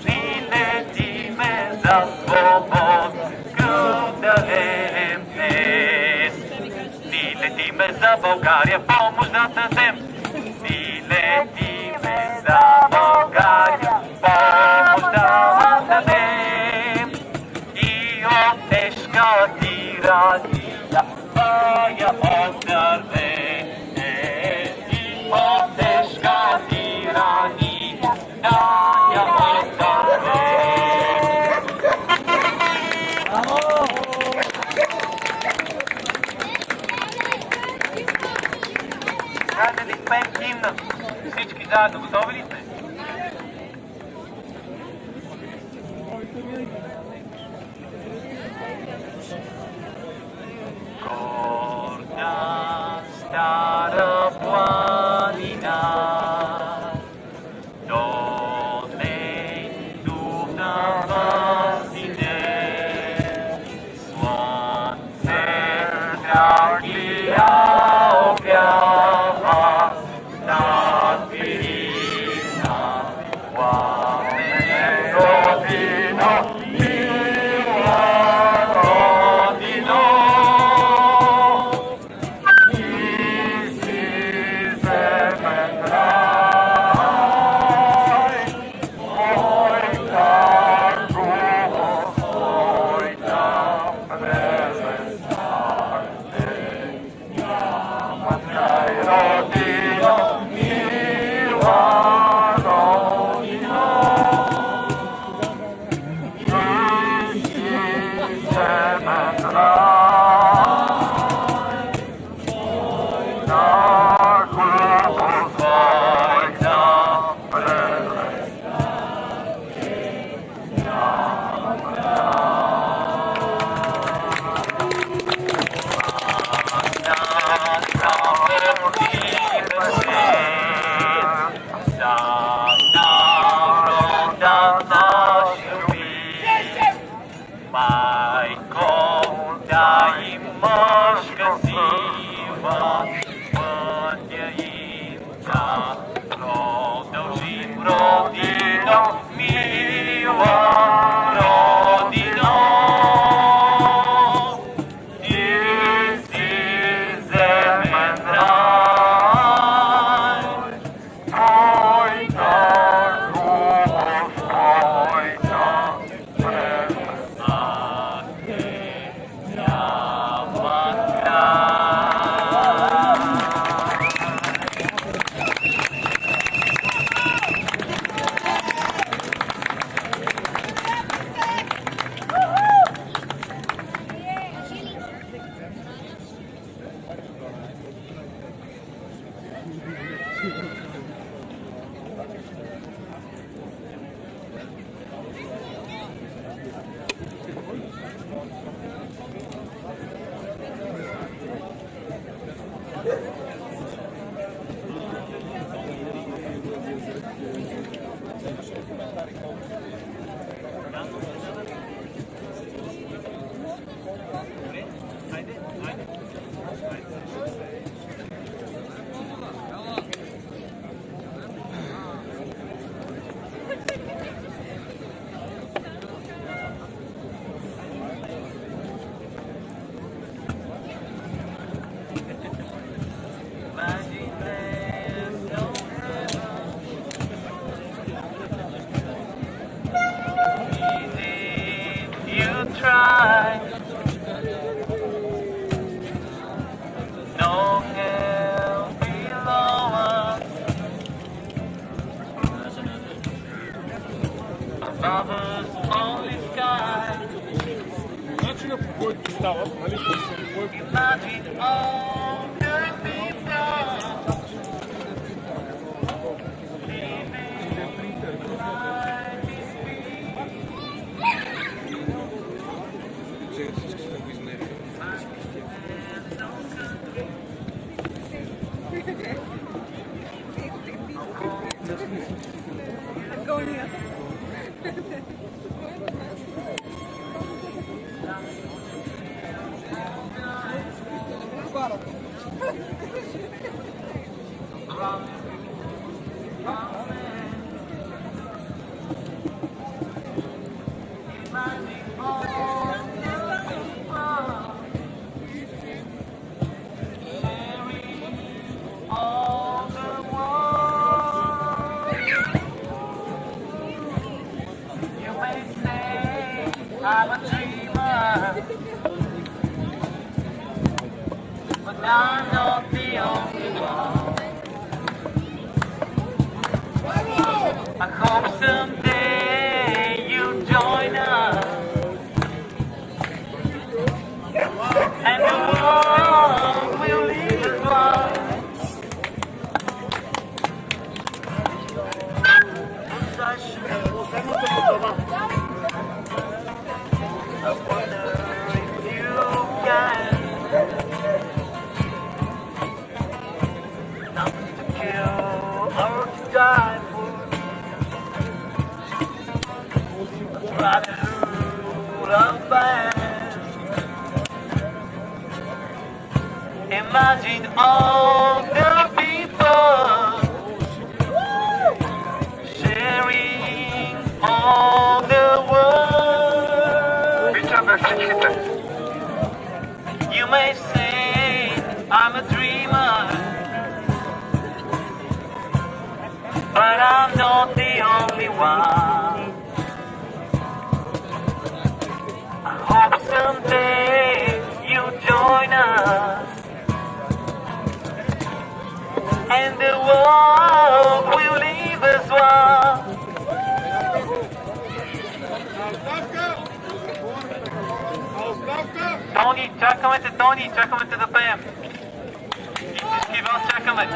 Ни летиме за свобода, кръв да леем днес. Ни летиме за България, помощ да дадем. Ни летиме за България, помощ да дадем. И от тежка тирания я отдърве. И от тежка тирания я отдърве. Хайде да изпеем химна. Всички заедно готови ли сте? Bubbles on the sky. Начинът по който стават, нали, с който Imagine all the people I'm a dreamer, but I'm not the only one. I hope someday you'll join us, and the world will leave us one. I wonder if you can. Nothing to kill or to die for. I'd rather rule a band. Imagine all the people sharing all the world. You may say I'm a dreamer, but I'm not the only one. I hope someday you join us, and the world will leave us one. Тони, чакаме те, Тони, чакаме те да пеем. И всички вас чакаме.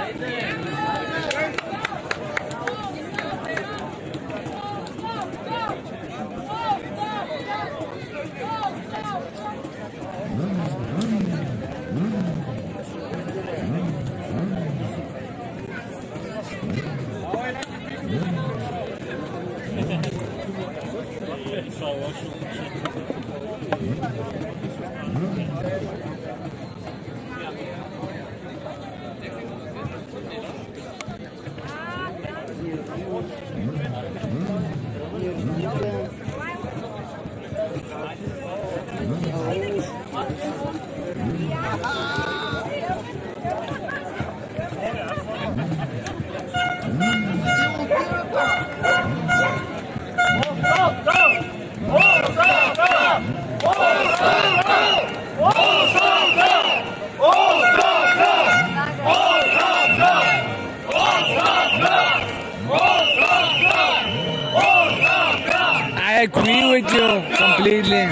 I agree with you completely.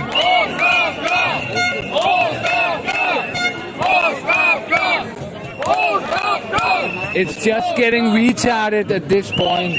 It's just getting retarded at this point.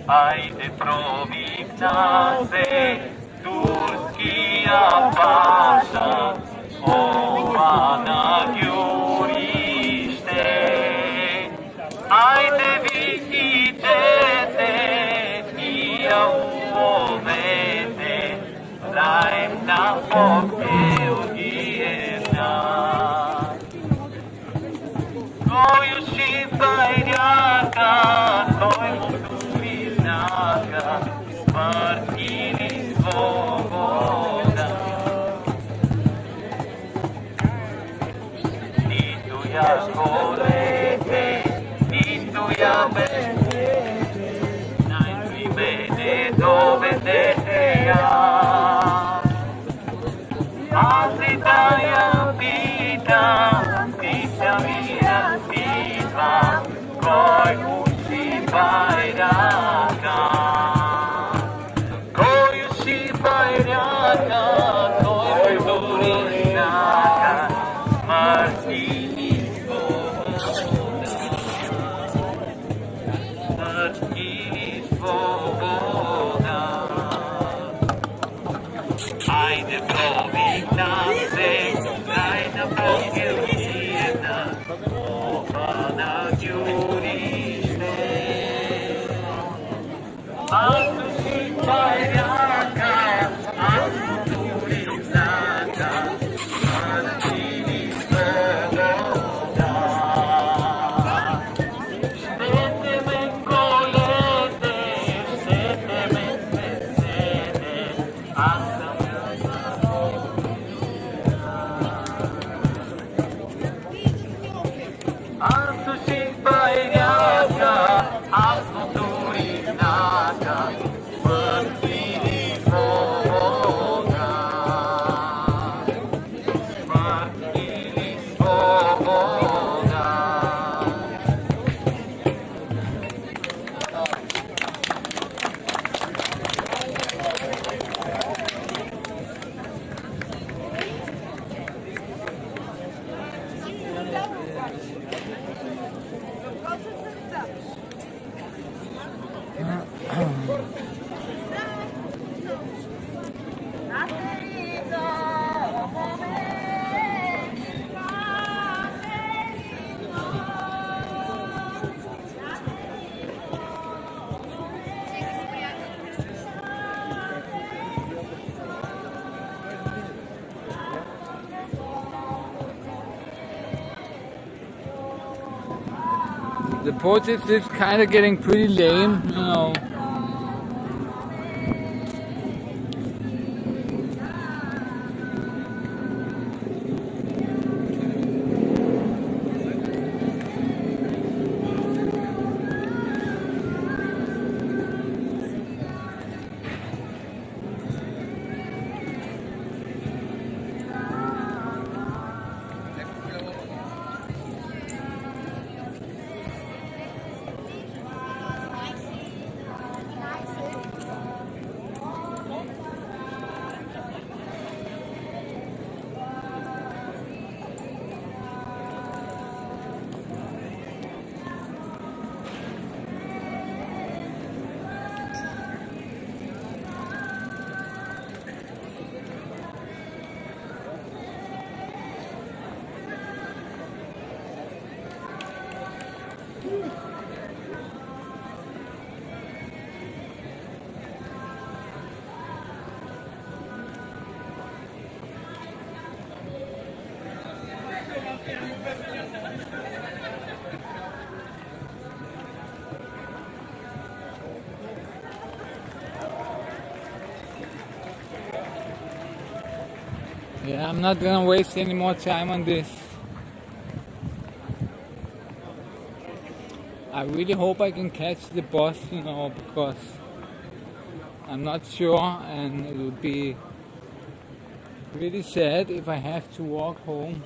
Ajde provikna se, Turskija paša, ova na jurište. Ajde vi idete, i ja uvomete, zajem na Georgijevna. Koju šipajnjaka, koju turinaka, Martini svoboda. Nitu ja kolete, nitu ja bezete, najvi mene dovedete ja. A da ja pitam, pitam i raspitam, koju šipajnjaka, koju šipajnjaka, koju turinaka, Martini svoboda, Martini svoboda. Ajde proviknam se, ajde Georgijevna, ova na jurište. Ako šipajnjaka, ako turinaka, Martini svoboda. Štete me kolete, štete me svesete, a sam Ako šipajnjaka, ako turinaka, Martini svoboda, Martini svoboda. The protest is kind of getting pretty lame, you know. Yeah, I'm not gonna waste any more time on this. I really hope I can catch the bus, you know, because I'm not sure, and it would be really sad if I have to walk home.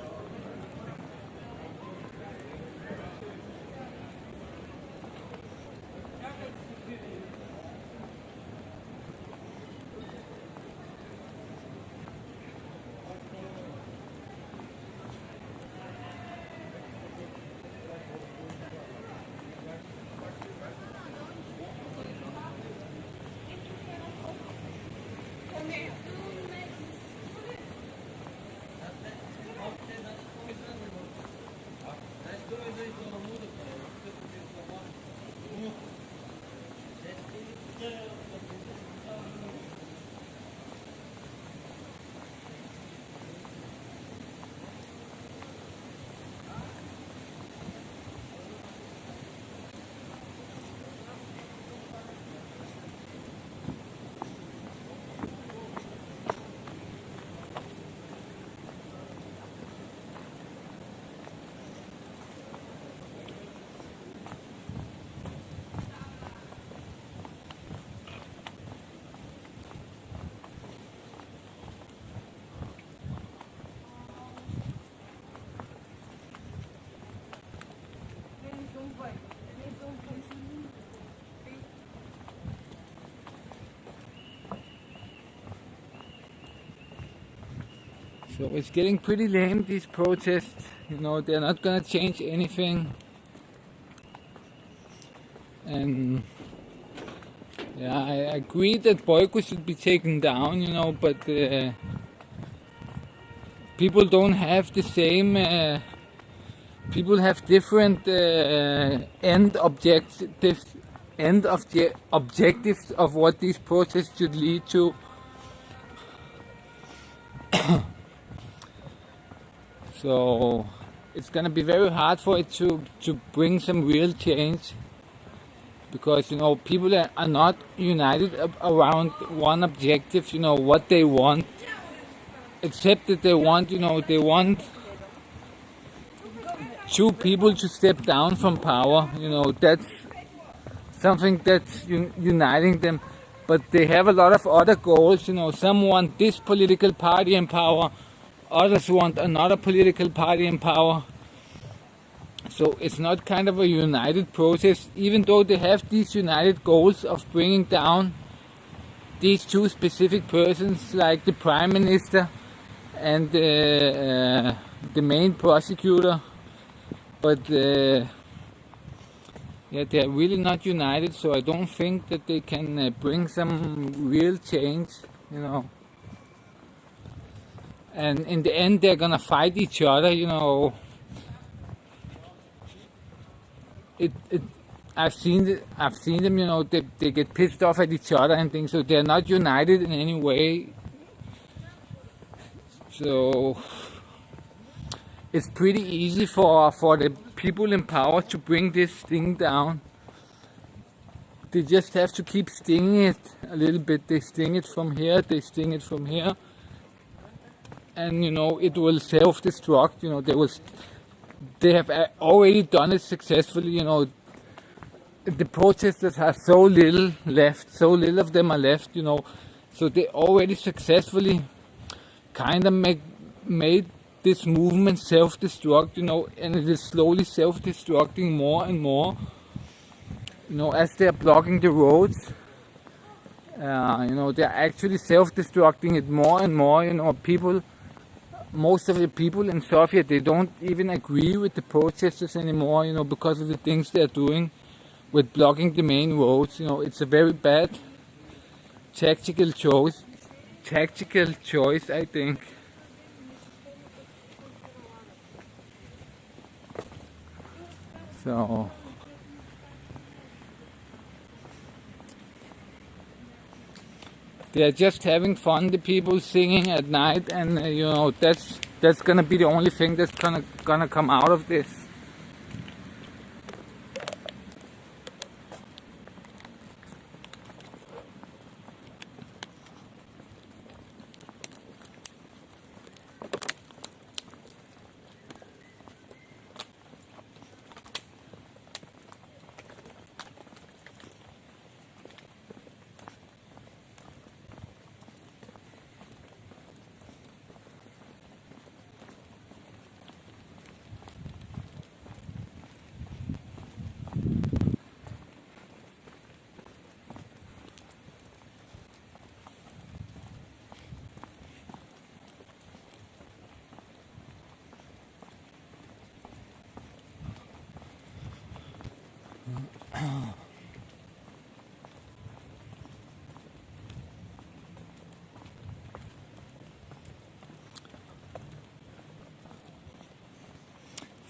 So it's getting pretty lame, these protests. You know, they're not gonna change anything. And yeah, I agree that boycott should be taken down, you know, but people don't have the same. People have different objectives of what these protests should lead to. So it's gonna be very hard for it to bring some real change, because you know people are not united around one objective. You know what they want, except that they want two people to step down from power. You know, that's something that's uniting them. But they have a lot of other goals. You know, some want this political party in power, others want another political party in power. So it's not kind of a united process, even though they have these united goals of bringing down these two specific persons, like the Prime Minister and the main prosecutor. But yeah, they're really not united, so I don't think that they can bring some real change, you know. And in the end, they're gonna fight each other, you know. I've seen them, you know. They get pissed off at each other and things, so they're not united in any way. So it's pretty easy for the people in power to bring this thing down. They just have to keep stinging it a little bit. They sting it from here, they sting it from here, and you know it will self-destruct. You know they have already done it successfully. You know, the protesters have so little left, so little of them are left. You know, so they already successfully kind of made this movement self-destruct, you know, and it is slowly self-destructing more and more, you know, as they're blocking the roads. You know, they're actually self-destructing it more and more. You know, most of the people in Sofia, they don't even agree with the protesters anymore, you know, because of the things they're doing with blocking the main roads. You know, it's a very bad tactical choice, I think. So they're just having fun, the people singing at night, and you know that's gonna be the only thing that's gonna come out of this.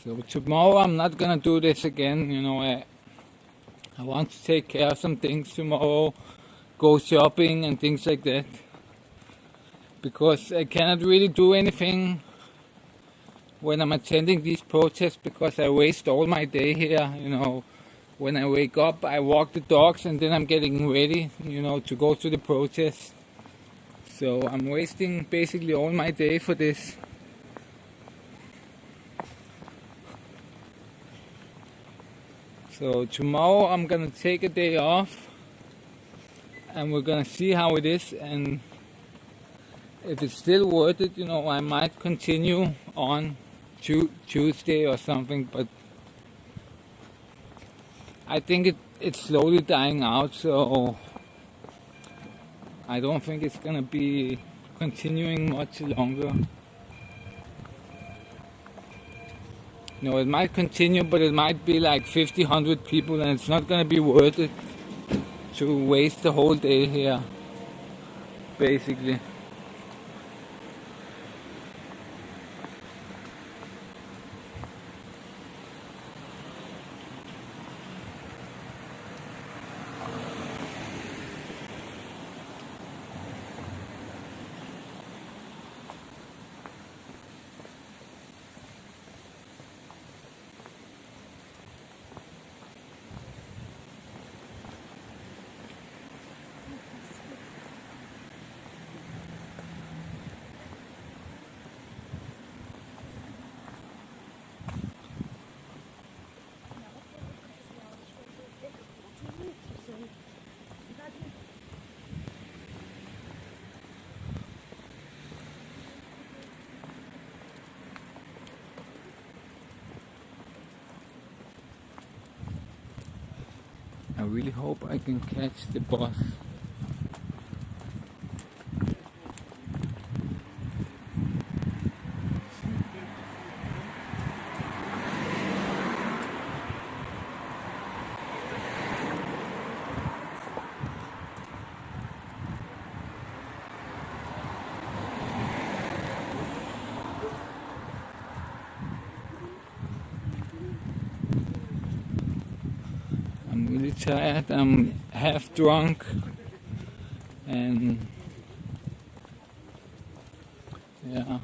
So tomorrow I'm not gonna do this again. You know, I want to take care of some things tomorrow, go shopping and things like that, because I cannot really do anything when I'm attending these protests, because I waste all my day here. You know, when I wake up, I walk the dogs, and then I'm getting ready, you know, to go to the protest. So I'm wasting basically all my day for this. So tomorrow I'm gonna take a day off, and we're gonna see how it is, and if it's still worth it, you know, I might continue on Tuesday or something, but I think it's slowly dying out, so I don't think it's gonna be continuing much longer. You know, it might continue, but it might be like 50, 100 people, and it's not gonna be worth it to waste the whole day here, basically. I really hope I can catch the bus. I'm really tired, I'm half drunk, and yeah.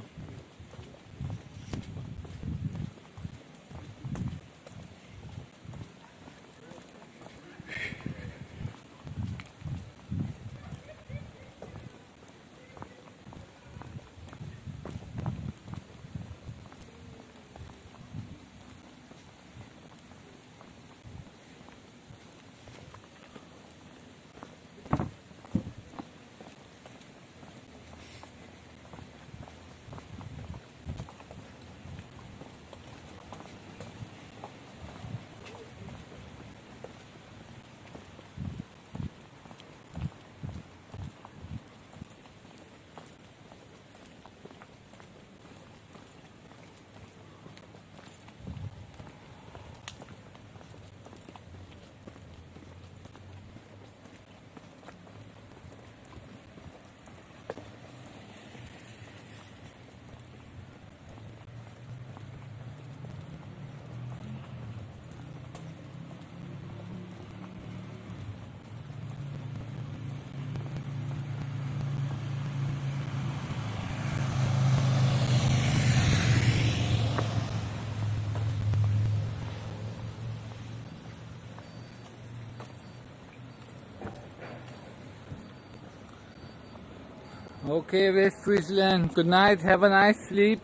Okay, West Friesland, good night, have a nice sleep.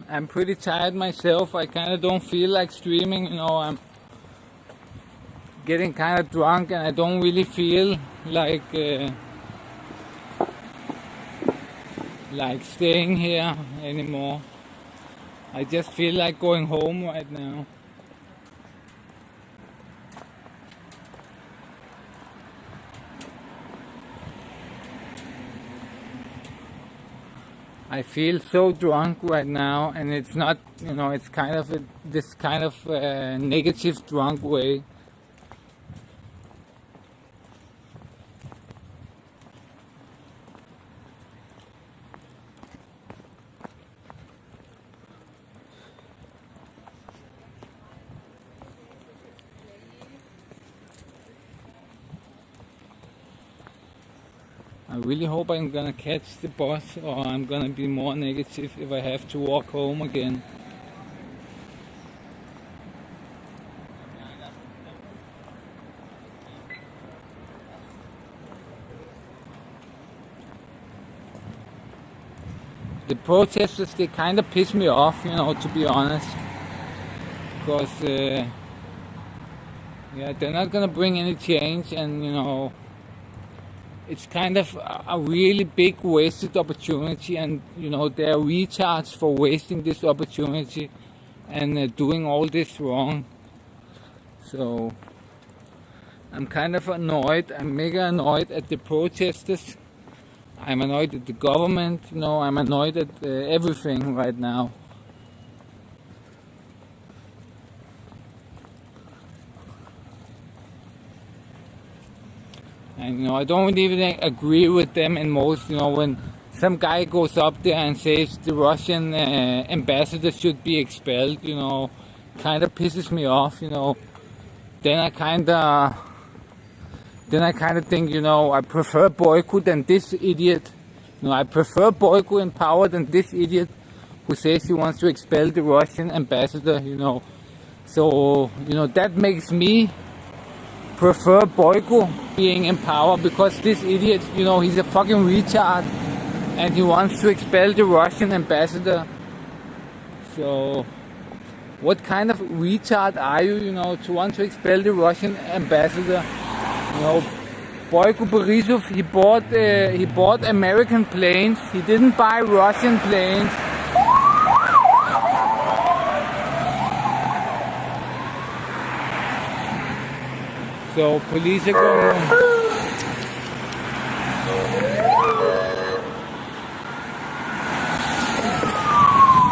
I'm pretty tired myself, I kinda don't feel like streaming, you know, I'm getting kinda drunk and I don't really feel like staying here anymore. I just feel like going home right now. I feel so drunk right now, and it's not, you know, it's kind of this kind of negative drunk way. I really hope I'm gonna catch the bus, or I'm gonna be more negative if I have to walk home again. The protesters, they kind of piss me off, you know, to be honest, because yeah, they're not gonna bring any change, and you know, it's kind of a really big wasted opportunity, and you know, they're retards for wasting this opportunity and doing all this wrong. So I'm kind of annoyed. I'm mega annoyed at the protesters. I'm annoyed at the government, you know, I'm annoyed at everything right now. And I don't even agree with them in most. When some guy goes up there and says the Russian ambassador should be expelled, kind of pisses me off. Then I kind of think, I prefer Boyko than this idiot. I prefer Boyko in power than this idiot who says he wants to expel the Russian ambassador. So that makes me prefer Boyko being in power, because this idiot, he's a fucking retard and he wants to expel the Russian ambassador. So what kind of retard are you, to want to expel the Russian ambassador? Boyko Borisov, he bought American planes. He didn't buy Russian planes. So police are going.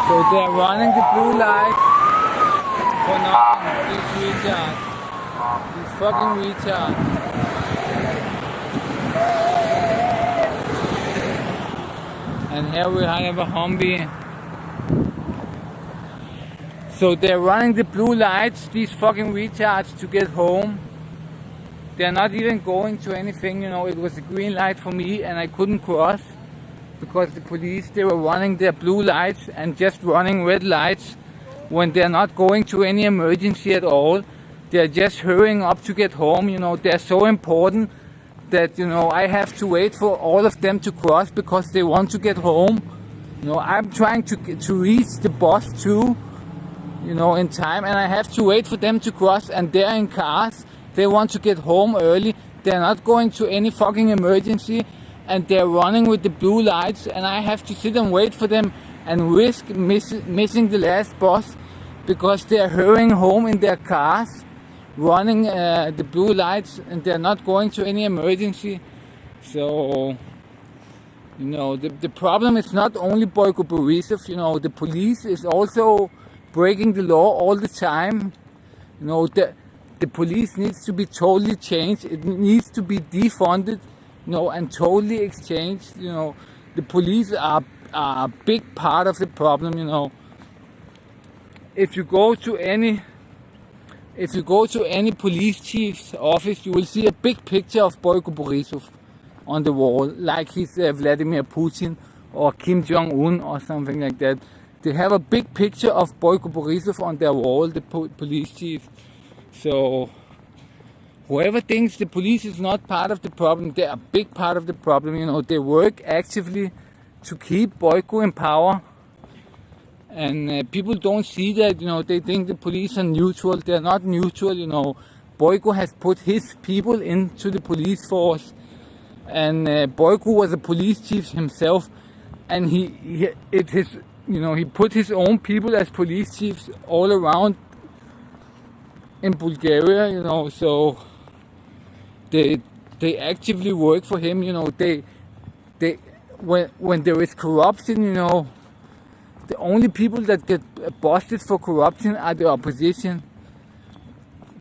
So they're running the blue light for nothing. These retards. These fucking retards. And here we have a Humvee. So they're running the blue lights, these fucking retards, to get home. They're not even going to anything, it was a green light for me and I couldn't cross because the police, they were running their blue lights and just running red lights when they're not going to any emergency at all. They're just hurrying up to get home, they're so important that, I have to wait for all of them to cross because they want to get home. I'm trying to reach the bus too, in time, and I have to wait for them to cross, and they're in cars. They want to get home early. They're not going to any fucking emergency and they're running with the blue lights, and I have to sit and wait for them and risk missing the last bus because they're hurrying home in their cars, running the blue lights, and they're not going to any emergency. So, the problem is not only Boyko Borisov, the police is also breaking the law all the time. The police needs to be totally changed. It needs to be defunded, and totally exchanged. The police are a big part of the problem. If you go to any police chief's office, you will see a big picture of Boyko Borisov on the wall, like he's Vladimir Putin or Kim Jong-un or something like that. They have a big picture of Boyko Borisov on their wall, the police chief. So, whoever thinks the police is not part of the problem, they're a big part of the problem. They work actively to keep Boyko in power. And people don't see that, they think the police are neutral. They're not neutral, Boyko has put his people into the police force. And Boyko was a police chief himself. And he put his own people as police chiefs all around in Bulgaria, so they actively work for him. When there is corruption, the only people that get busted for corruption are the opposition.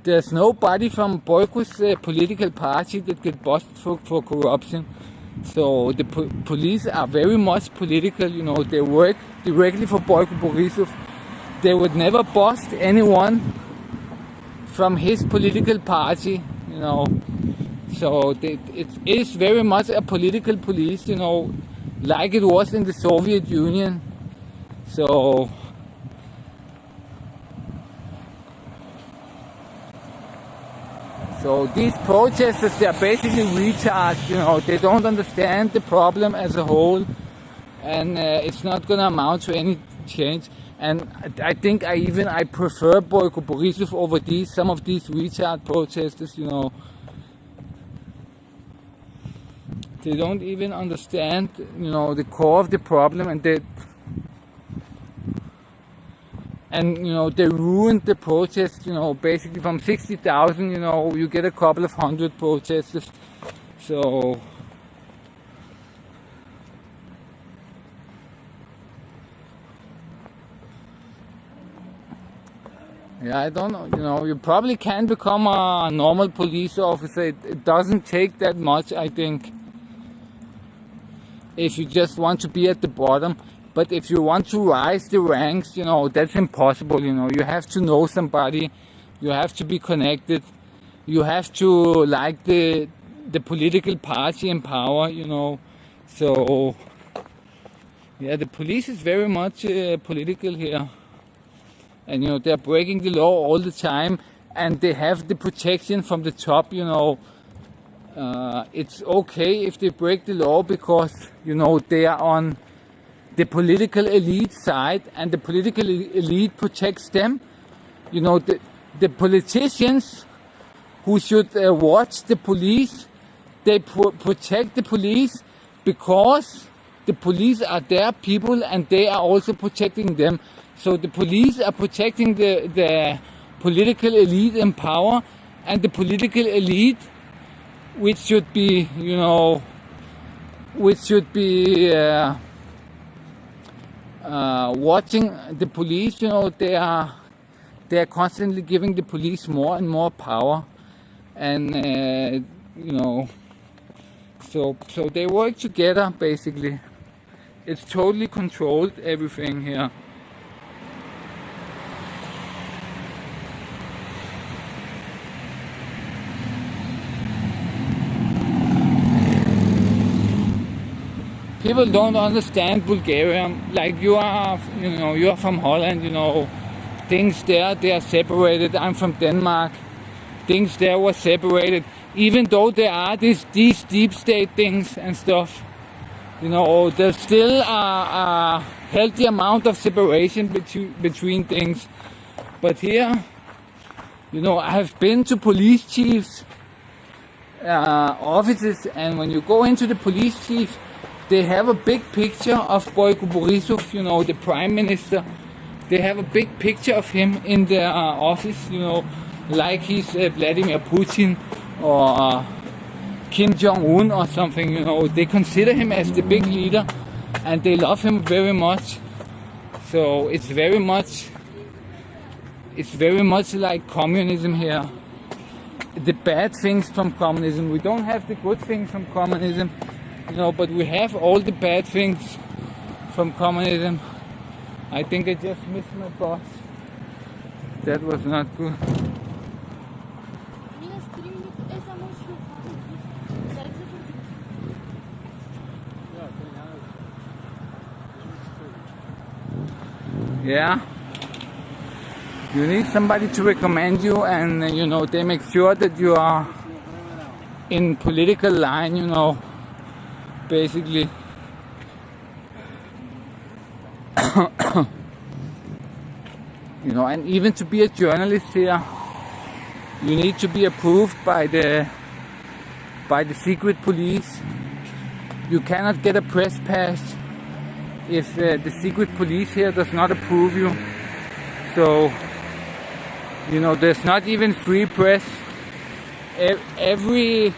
There's nobody from Boyko's political party that get busted for corruption. So the police are very much political. They work directly for Boyko Borisov. They would never bust anyone from his political party, So it is very much a political police, like it was in the Soviet Union. So these protesters, they are basically retards, they don't understand the problem as a whole, and it's not going to amount to any change. And I think I prefer Boyko Borisov over some of these retard protesters, They don't even understand, the core of the problem, and they ruined the protest, basically from 60,000, you get a couple of hundred protesters. So Yeah, I don't know. You know, you probably can become a normal police officer. It doesn't take that much, I think, if you just want to be at the bottom. But if you want to rise the ranks, you know, that's impossible. You know, you have to know somebody, you have to be connected, you have to like the political party in power, you know. So yeah, the police is very much political here, and you know, they're breaking the law all the time, and they have the protection from the top, you know. It's okay if they break the law because, you know, they are on the political elite side, and the political elite protects them. You know, the politicians who should watch the police, they protect the police because the police are their people and they are also protecting them. So the police are protecting the political elite in power, and the political elite, which should be, you know, watching the police, you know, they are constantly giving the police more and more power, and you know, so they work together basically. It's totally controlled, everything here. People don't understand Bulgarian. Like you are from Holland, you know, things there, they are separated. I'm from Denmark. Things there were separated. Even though there are these deep state things and stuff, you know, there's still a healthy amount of separation between things. But here, you know, I have been to police chiefs' offices, and when you go into the police chief, they have a big picture of Boyko Borisov, you know, the prime minister. They have a big picture of him in their office, you know, like he's Vladimir Putin or Kim Jong-un or something, you know. They consider him as the big leader, and they love him very much. So it's very much like communism here. The bad things from communism. We don't have the good things from communism, you know, but we have all the bad things from communism. I think I just missed my bus. That was not good. Yeah. You need somebody to recommend you, and you know, they make sure that you are in political line, you know, basically. You know, and even to be a journalist here, you need to be approved by the secret police. You cannot get a press pass if the secret police here does not approve you. So, you know, there's not even free press. Every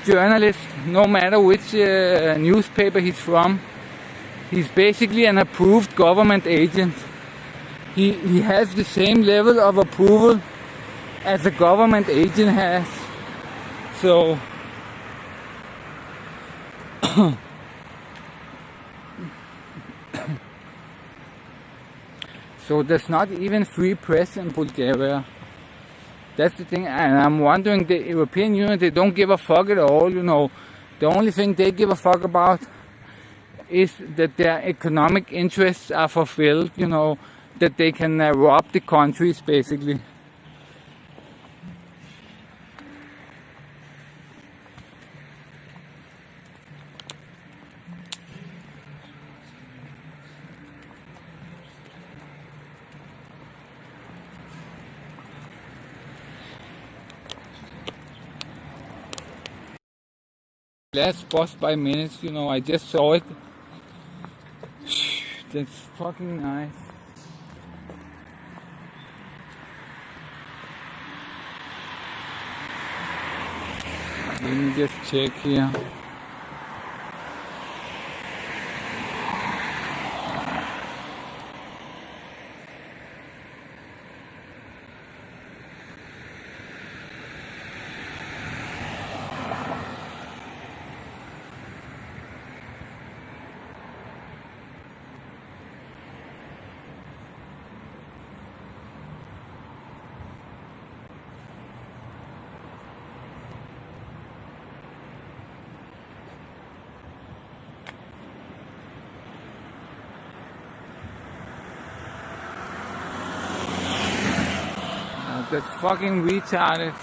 journalist, no matter which newspaper he's from, he's basically an approved government agent. He has the same level of approval as a government agent has. So so there's not even free press in Bulgaria. That's the thing, and I'm wondering, the European Union, they don't give a fuck at all, you know. The only thing they give a fuck about is that their economic interests are fulfilled, you know, that they can rob the countries, basically. Last bus by minutes, you know, I just saw it. That's fucking nice. Let me just check here. That's fucking retarded.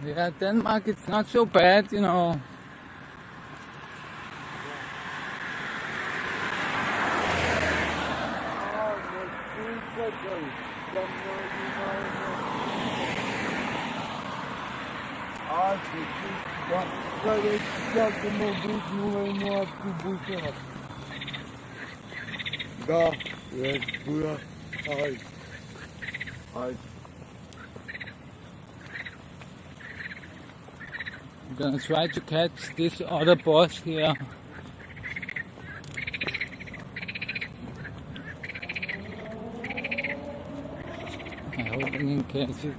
Yeah, Denmark, it's not so bad, you know. Да, было. Ай. Ай. I'm gonna try to catch this other bus here. I hope I can catch it.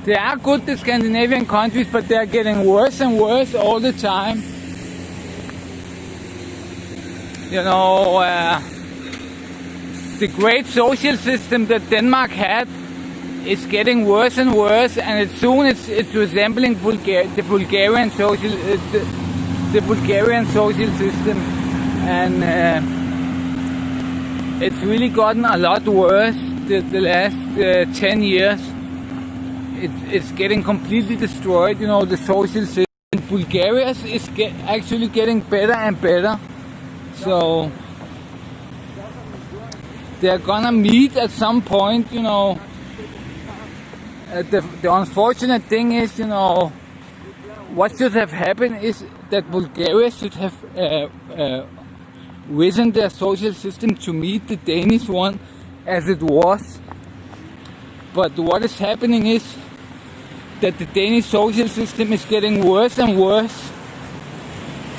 They are good, the Scandinavian countries, but they are getting worse and worse all the time. You know, the great social system that Denmark had is getting worse and worse, and soon it's resembling the Bulgarian social system, and it's really gotten a lot worse the last 10 years. It's getting completely destroyed, you know, the social system. Bulgaria is actually getting better and better. So they're gonna meet at some point, you know. The unfortunate thing is, you know, what should have happened is that Bulgaria should have risen their social system to meet the Danish one as it was. But what is happening is that the Danish social system is getting worse and worse,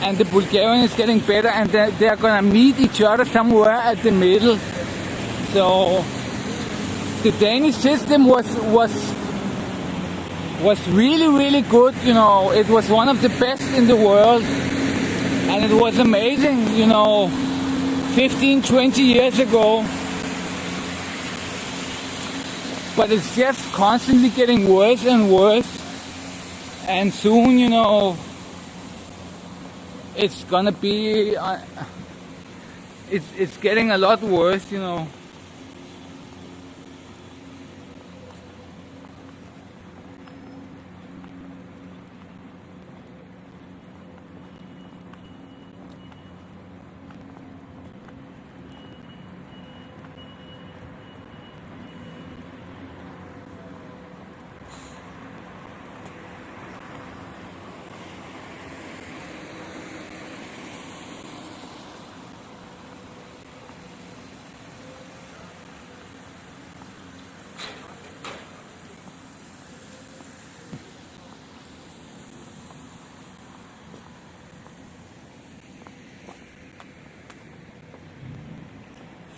and the Bulgarian is getting better, and they're gonna meet each other somewhere at the middle. So the Danish system was was really, really good. You know, it was one of the best in the world, and it was amazing, you know, 15, 20 years ago. But it's just constantly getting worse and worse, and soon, you know, it's gonna be, it's getting a lot worse, you know.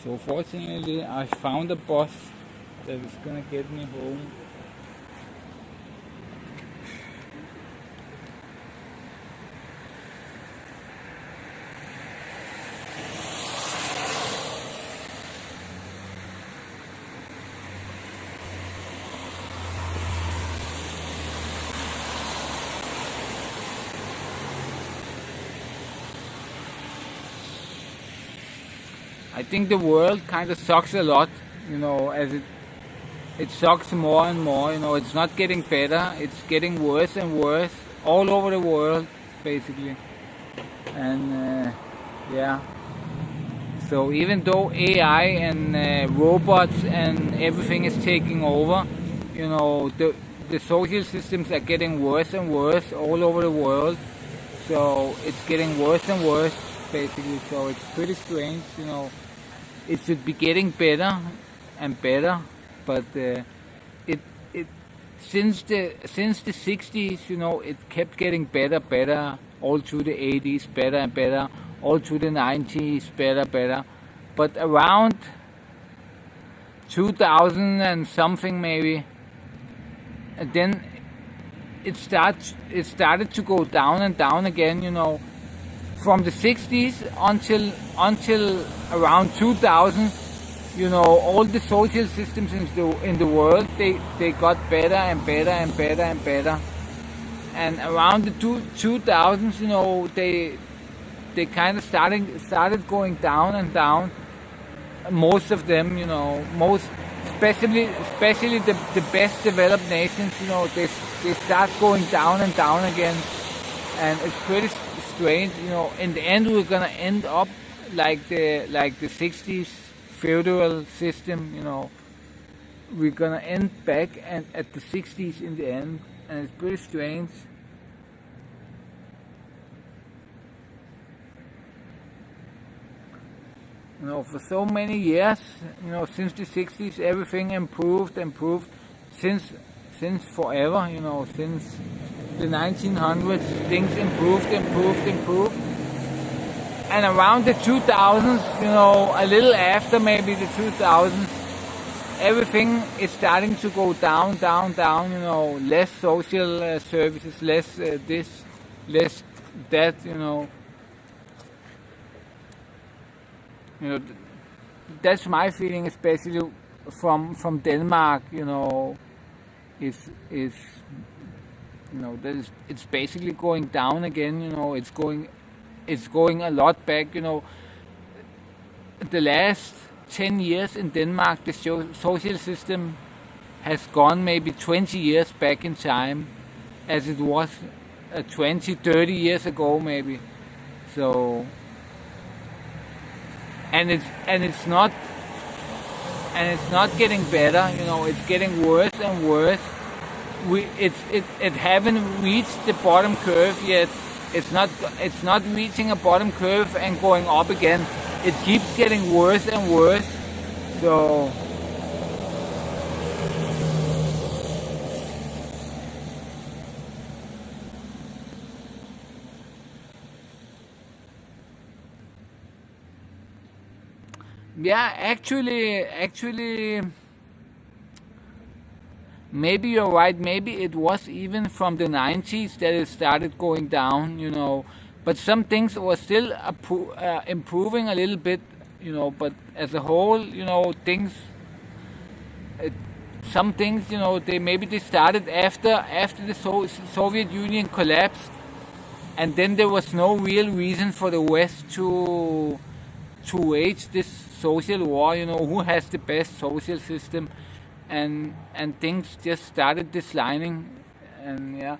So fortunately, I found a bus that is gonna get me home. I think the world kind of sucks a lot, you know, as it sucks more and more, you know. It's not getting better, it's getting worse and worse all over the world, basically. And yeah, so even though AI and robots and everything is taking over, you know, the social systems are getting worse and worse all over the world. So it's getting worse and worse, basically. So it's pretty strange, you know. It should be getting better and better, but it since the 60s, you know, it kept getting better all through the 80s, better and better, all through the 90s, better. But around 2000 and something maybe, and then it started to go down and down again, you know. From the 60s until around 2000, you know, all the social systems in the world, they got better and better and better and better. And around the 2000s, you know, they kind of started going down and down. Most of them, you know, especially the best developed nations, you know, they start going down and down again, and it's pretty strange, you know. In the end, we're gonna end up like the 60s feudal system, you know. We're gonna end back and at the 60s in the end, and it's pretty strange. You know, for so many years, you know, since the 60s, everything improved since forever, you know, since the 1900s, things improved. And around the 2000s, you know, a little after maybe the 2000s, everything is starting to go down, you know, less social services, less this, less that, you know. You know, that's my feeling, especially from Denmark, you know, is you know, it's basically going down again, you know. It's going a lot back, you know. The last 10 years in Denmark, the social system has gone maybe 20 years back in time, as it was 20, 30 years ago maybe. So, and it's not getting better, you know. It's getting worse and worse. It haven't reached the bottom curve yet. It's not reaching a bottom curve and going up again. It keeps getting worse and worse. So yeah, actually maybe you're right. Maybe it was even from the 90s that it started going down, But some things were still improving a little bit, But as a whole, things, some things, they started after the Soviet Union collapsed, and then there was no real reason for the West to wage this social war. Who has the best social system, and things just started declining, and yeah.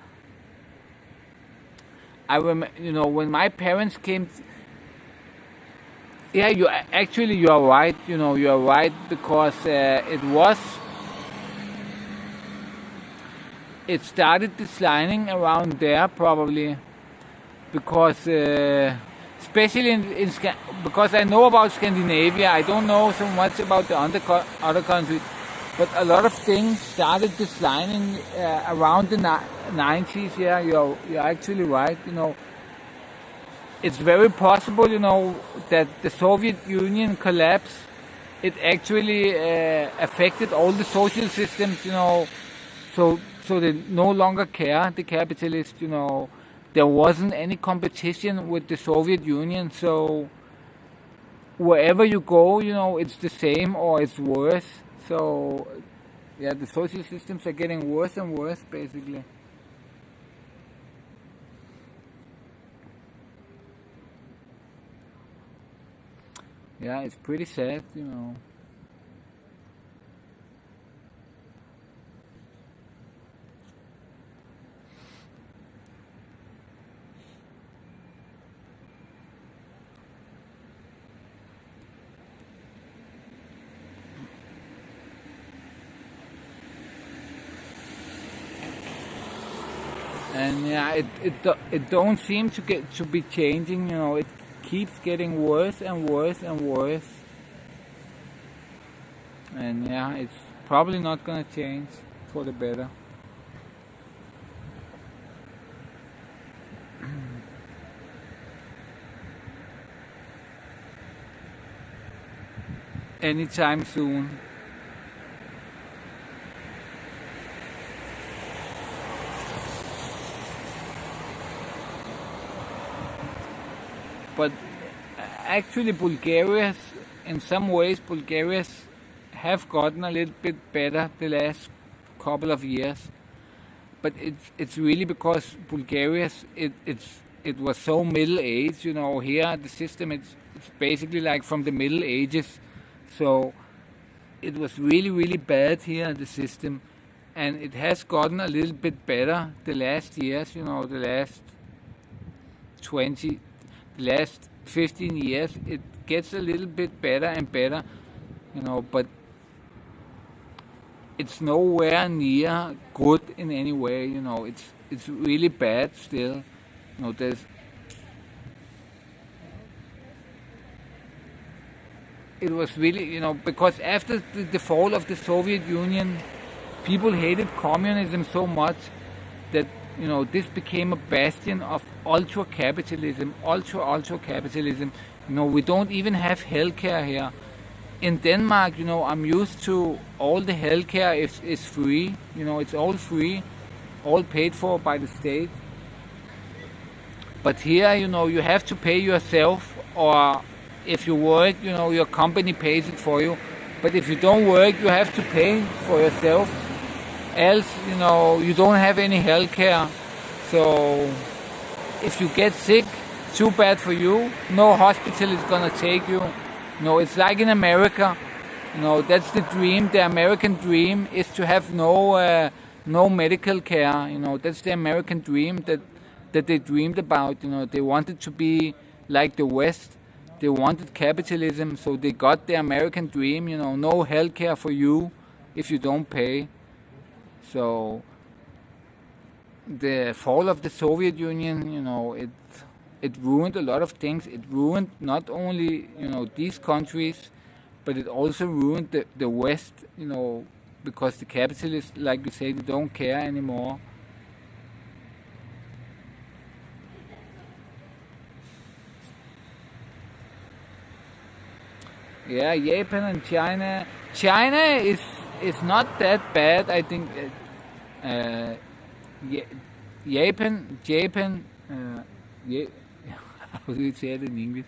I remember, when my parents came. Yeah, you are right. You are right, because it started declining around there, probably, because especially because I know about Scandinavia. I don't know so much about the other countries, but a lot of things started declining around the 90s. Yeah, you're actually right. It's very possible, that the Soviet Union collapse, it actually affected all the social systems, so they no longer care, the capitalists, There wasn't any competition with the Soviet Union, so wherever you go, it's the same or it's worse. So, yeah, the social systems are getting worse and worse, basically. Yeah, it's pretty sad, And yeah, it don't seem to be changing. It keeps getting worse and worse and worse. And yeah, it's probably not gonna change for the better. Anytime soon. But actually, in some ways, Bulgaria have gotten a little bit better the last couple of years. But it's really because Bulgaria, it was so middle aged. Here the system it's basically like from the Middle Ages, so it was really really bad here, the system, and it has gotten a little bit better the last years. The last 20. The last 15 years, it gets a little bit better and better, but it's nowhere near good in any way. It's really bad still. It was really, because after the fall of the Soviet Union, people hated communism so much that this became a bastion of ultra capitalism. We don't even have healthcare here. In Denmark, I'm used to all the healthcare is free. It's all free, all paid for by the state. But here, you have to pay yourself, or if you work, your company pays it for you. But if you don't work, you have to pay for yourself. Else, you don't have any health care. So if you get sick, too bad for you. No hospital is gonna take you. It's like in America. That's the dream. The American dream is to have no medical care. That's the American dream that they dreamed about. They wanted to be like the West. They wanted capitalism, so they got the American dream. No health care for you if you don't pay. So the fall of the Soviet Union, it ruined a lot of things. It ruined not only these countries, but it also ruined the West. Because the capitalists, like you say, they don't care anymore. Yeah, Japan and China. China is not that bad. I think Japan, how do you say it in English?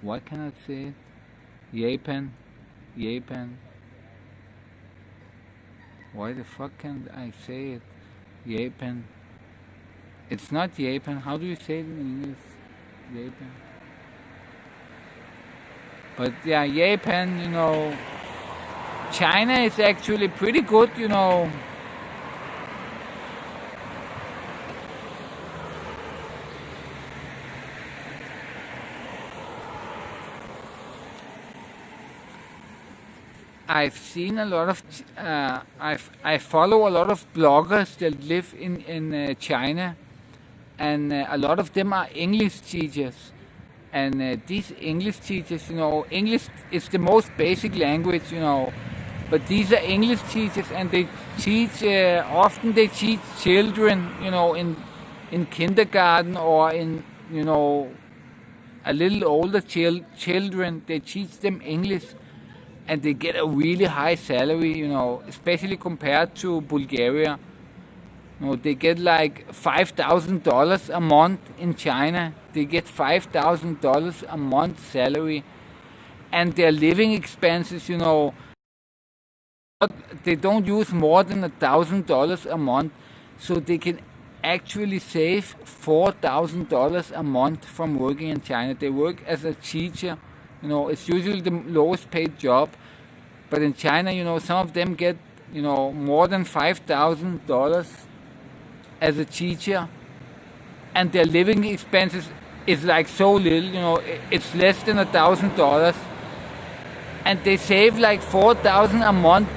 What can I say? Japan. Why the fuck can't I say it? Japan. It's not Japan. How do you say it in English? Japan. But yeah, Japan, China is actually pretty good, I've seen a lot of, I follow a lot of bloggers that live in China, and a lot of them are English teachers. And these English teachers, English is the most basic language, but these are English teachers, and they teach, often they teach children, in kindergarten, or in, a little older children, they teach them English. And they get a really high salary, especially compared to Bulgaria. They get like $5,000 a month in China. They get $5,000 a month salary. And their living expenses, they don't use more than $1,000 a month. So they can actually save $4,000 a month from working in China. They work as a teacher. It's usually the lowest paid job, but in China, some of them get, more than $5,000 as a teacher, and their living expenses is like so little, it's less than $1,000, and they save like $4,000 a month,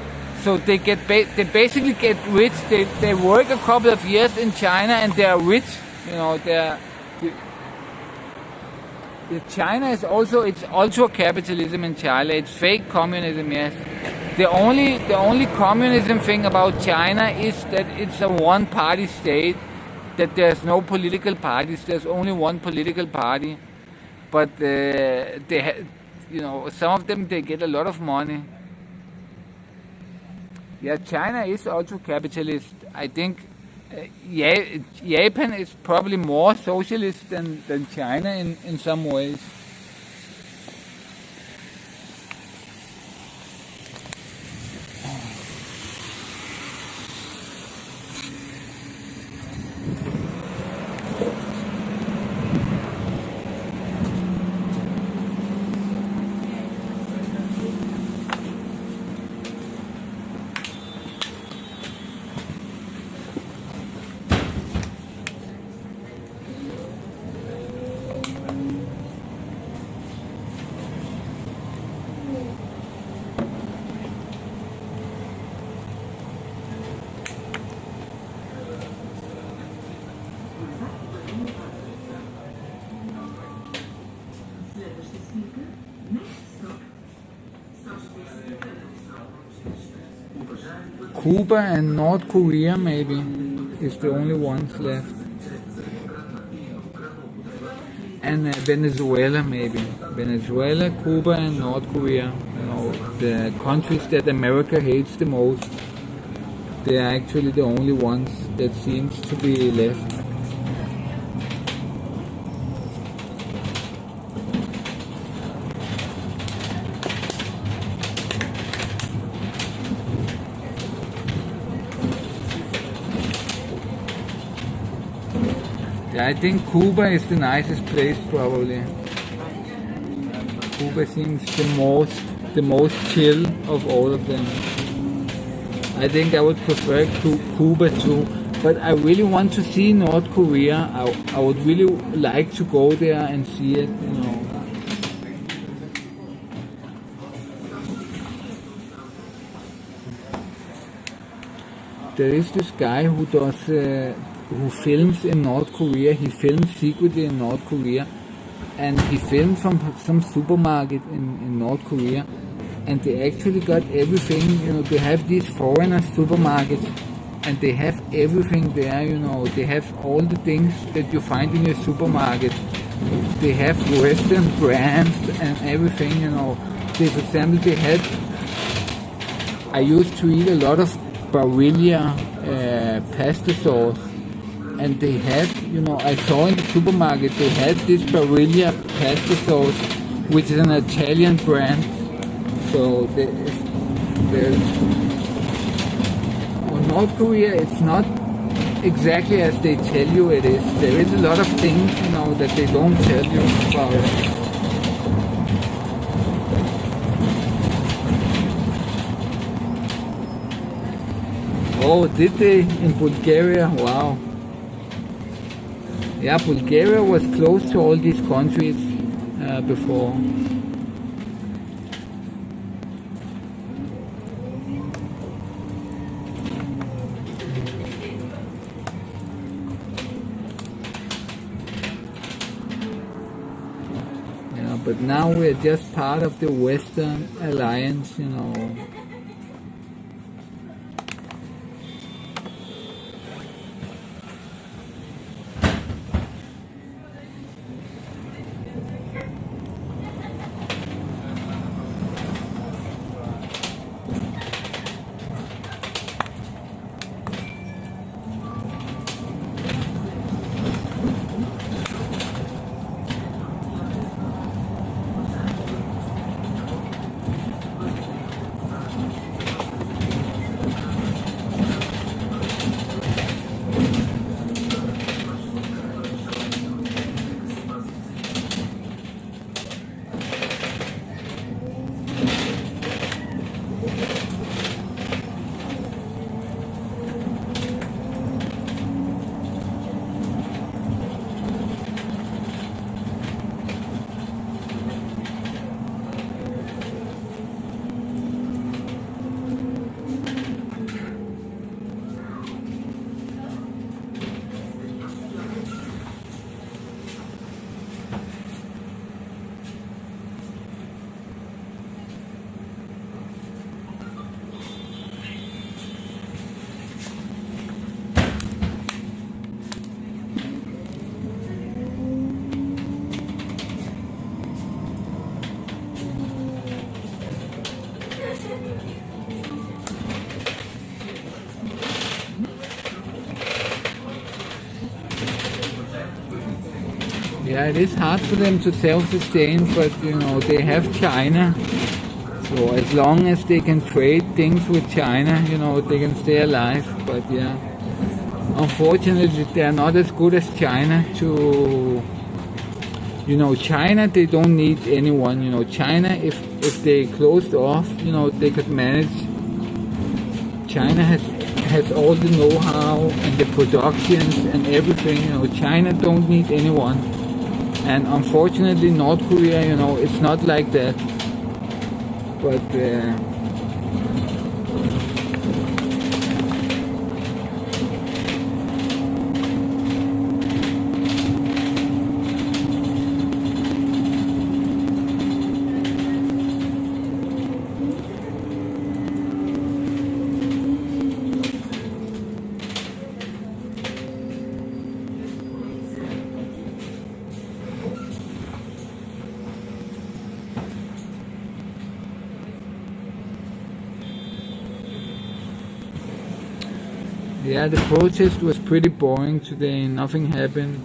so they basically get rich. They work a couple of years in China and they are rich, China is also, it's ultra-capitalism in China. It's fake communism, yes. The only communism thing about China is that it's a one-party state, that there's no political parties, there's only one political party. But some of them, they get a lot of money. Yeah, China is ultra-capitalist. I think Japan is probably more socialist than China in some ways. Cuba and North Korea maybe is the only ones left, and Venezuela maybe. Venezuela, Cuba and North Korea, the countries that America hates the most. They are actually the only ones that seems to be left. I think Cuba is the nicest place probably. Cuba seems the most chill of all of them. I think I would prefer Cuba too, but I really want to see North Korea. I would really like to go there and see it, There is this guy who films in North Korea. He films secretly in North Korea, and he filmed from some supermarket in North Korea, and they actually got everything. They have these foreigner supermarkets, and they have everything there. They have all the things that you find in your supermarket. They have Western brands and everything. For example, they had, I used to eat a lot of Barilla pasta sauce, and they had, I saw in the supermarket they had this Barilla pasta sauce, which is an Italian brand. So North Korea, it's not exactly as they tell you it is. There is a lot of things, that they don't tell you about it. Oh, did they? In Bulgaria? Wow. Yeah, Bulgaria was close to all these countries before. Yeah, but now we're just part of the Western Alliance, Yeah, it is hard for them to self-sustain, but they have China. So as long as they can trade things with China, they can stay alive. But yeah, unfortunately, they are not as good as China to. China, they don't need anyone. China, if they closed off, they could manage. China has all the know-how and the productions and everything. China don't need anyone. And unfortunately, North Korea, it's not like that. But yeah, the protest was pretty boring today. Nothing happened.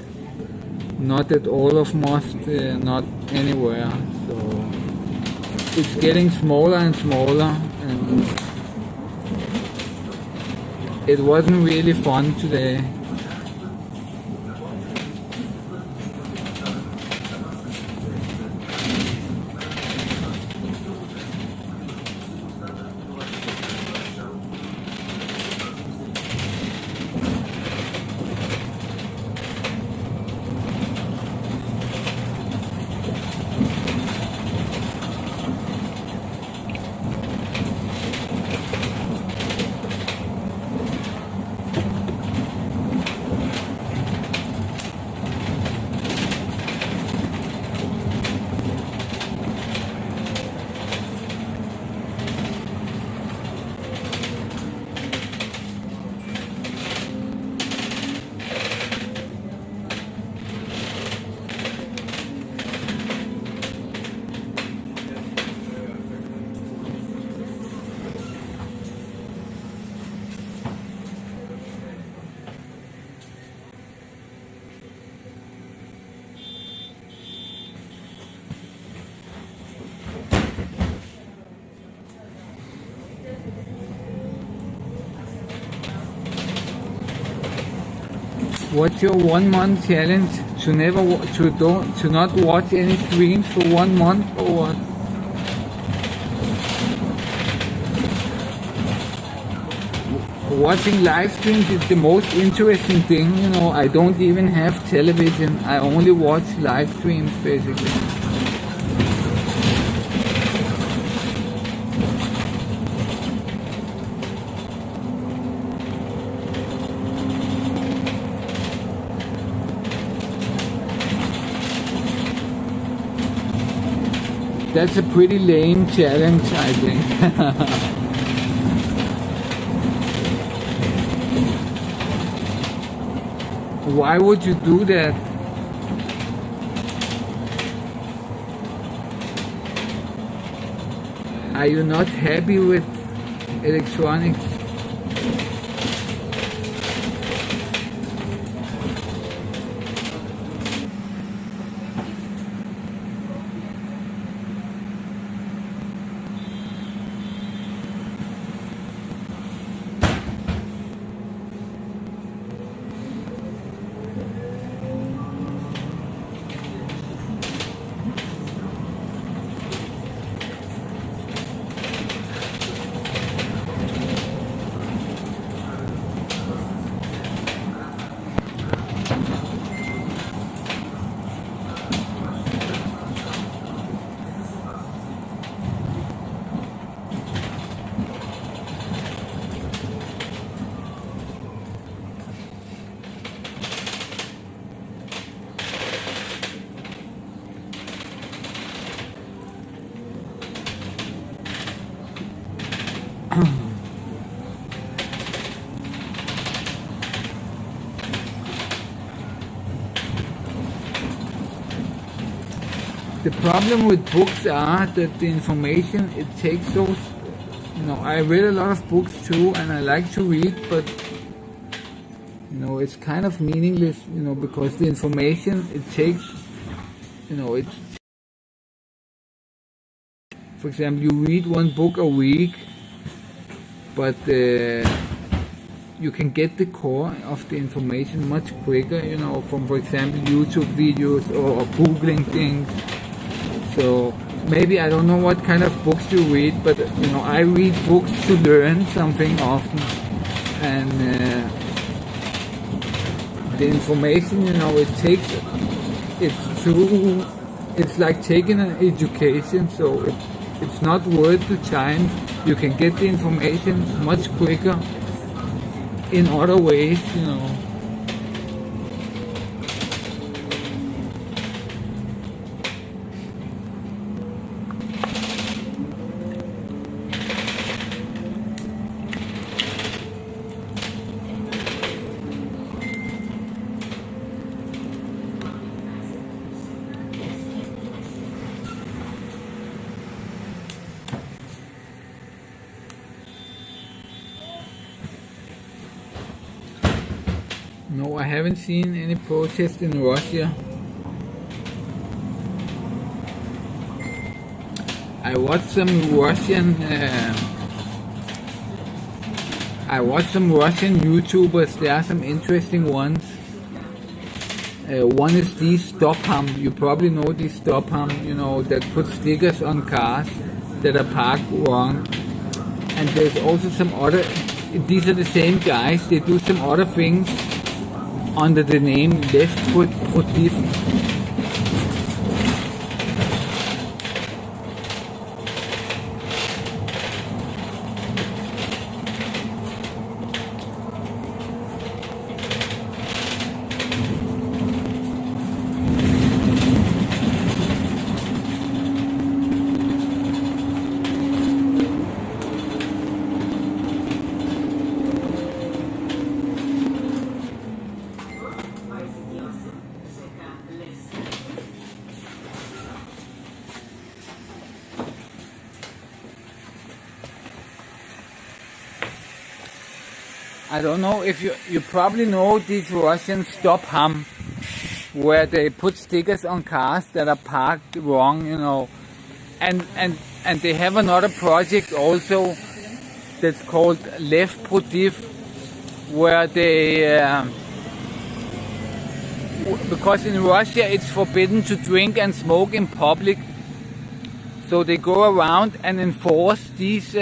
Not at Orlov Most, not anywhere. So it's getting smaller and smaller, and it wasn't really fun today. What's your 1 month challenge? To not watch any streams for 1 month or what? Watching live streams is the most interesting thing, you know. I don't even have television. I only watch live streams basically. That's a pretty lame challenge, I think. Why would you do that? Are you not happy with electronics? The problem with books are that the information it takes those, you know, I read a lot of books too and I like to read, but you know, it's kind of meaningless, you know, because the information it takes, you know, it's, for example, you read one book a week, but you can get the core of the information much quicker, you know, from, for example, YouTube videos or Googling things. So maybe I don't know what kind of books you read, but you know, I read books to learn something often, and the information, you know, it's like taking an education, so it's not worth the time. You can get the information much quicker in other ways, you know. No, I haven't seen any protest in Russia. I watched some Russian YouTubers. There are some interesting ones. One is these Stop Hum. You probably know these Stop Hum, you know, that put stickers on cars that are parked wrong. And there's also some other, these are the same guys, they do some other things under the name Left Protest. I don't know if you probably know these Russian Stop Hum, where they put stickers on cars that are parked wrong, you know, and they have another project also that's called Left Protest, where they because in Russia it's forbidden to drink and smoke in public. So they go around and enforce these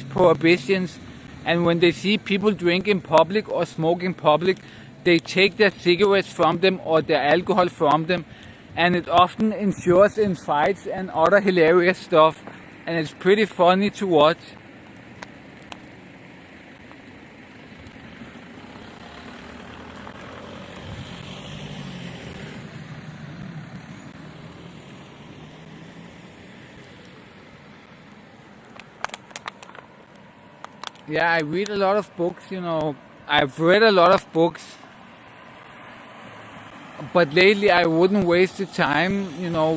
prohibitions, and when they see people drink in public or smoke in public, they take their cigarettes from them or their alcohol from them, and it often ensures in fights and other hilarious stuff, and it's pretty funny to watch. Yeah, I read a lot of books, I've read a lot of books, but lately I wouldn't waste the time,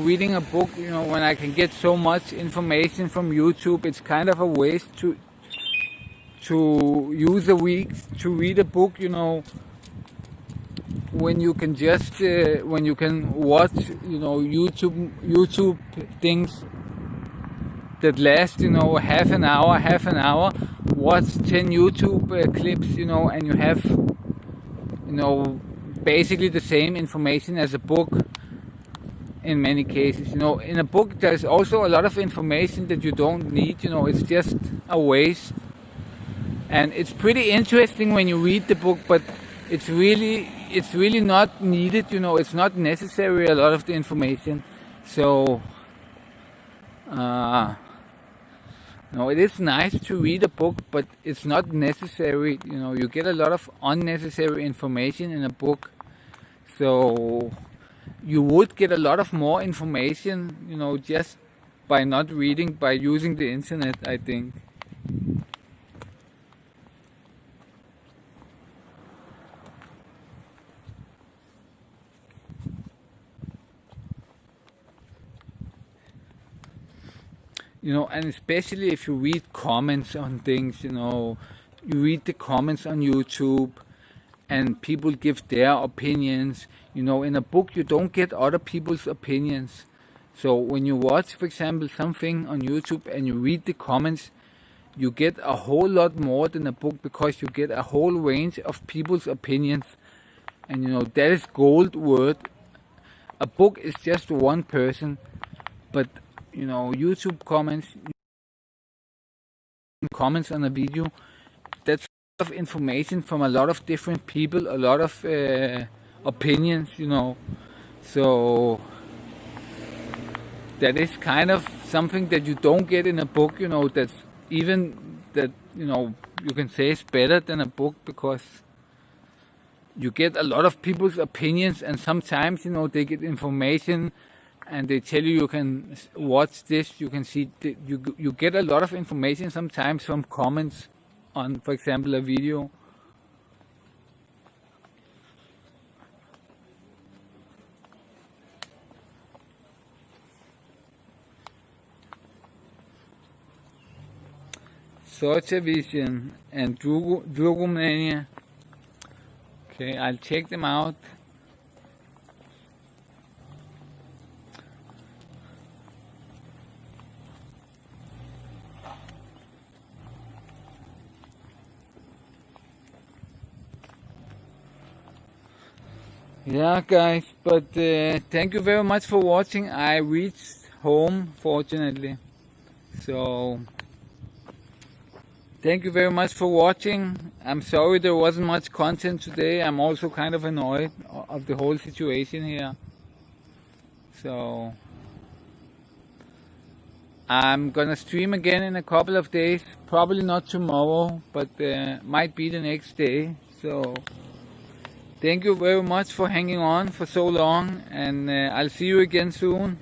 reading a book, when I can get so much information from YouTube. It's kind of a waste to use a week to read a book, when you can just, when you can watch, YouTube things that last, half an hour, watch 10 YouTube clips, and you have, basically the same information as a book in many cases. In a book there's also a lot of information that you don't need, it's just a waste. And it's pretty interesting when you read the book, but it's really not needed, it's not necessary, a lot of the information. So no, it is nice to read a book, but it's not necessary. You get a lot of unnecessary information in a book. So you would get a lot of more information, just by not reading, by using the internet, I think. And especially if you read comments on things, you read the comments on YouTube and people give their opinions. In a book you don't get other people's opinions. So when you watch, for example, something on YouTube and you read the comments, you get a whole lot more than a book, because you get a whole range of people's opinions. And that is gold worth. A book is just one person, but YouTube comments on a video, that's a lot of information from a lot of different people, a lot of opinions, so that is kind of something that you don't get in a book, that's even that, you can say is better than a book, because you get a lot of people's opinions, and sometimes, they get information and they tell you can watch this, you can see, you get a lot of information sometimes from comments on, for example, a video. Sofia Vision and Drugomania. Okay, I'll check them out. Yeah, guys, but thank you very much for watching. I reached home, fortunately. So thank you very much for watching. I'm sorry there wasn't much content today. I'm also kind of annoyed of the whole situation here. So I'm gonna stream again in a couple of days. Probably not tomorrow, but might be the next day. So thank you very much for hanging on for so long, and I'll see you again soon.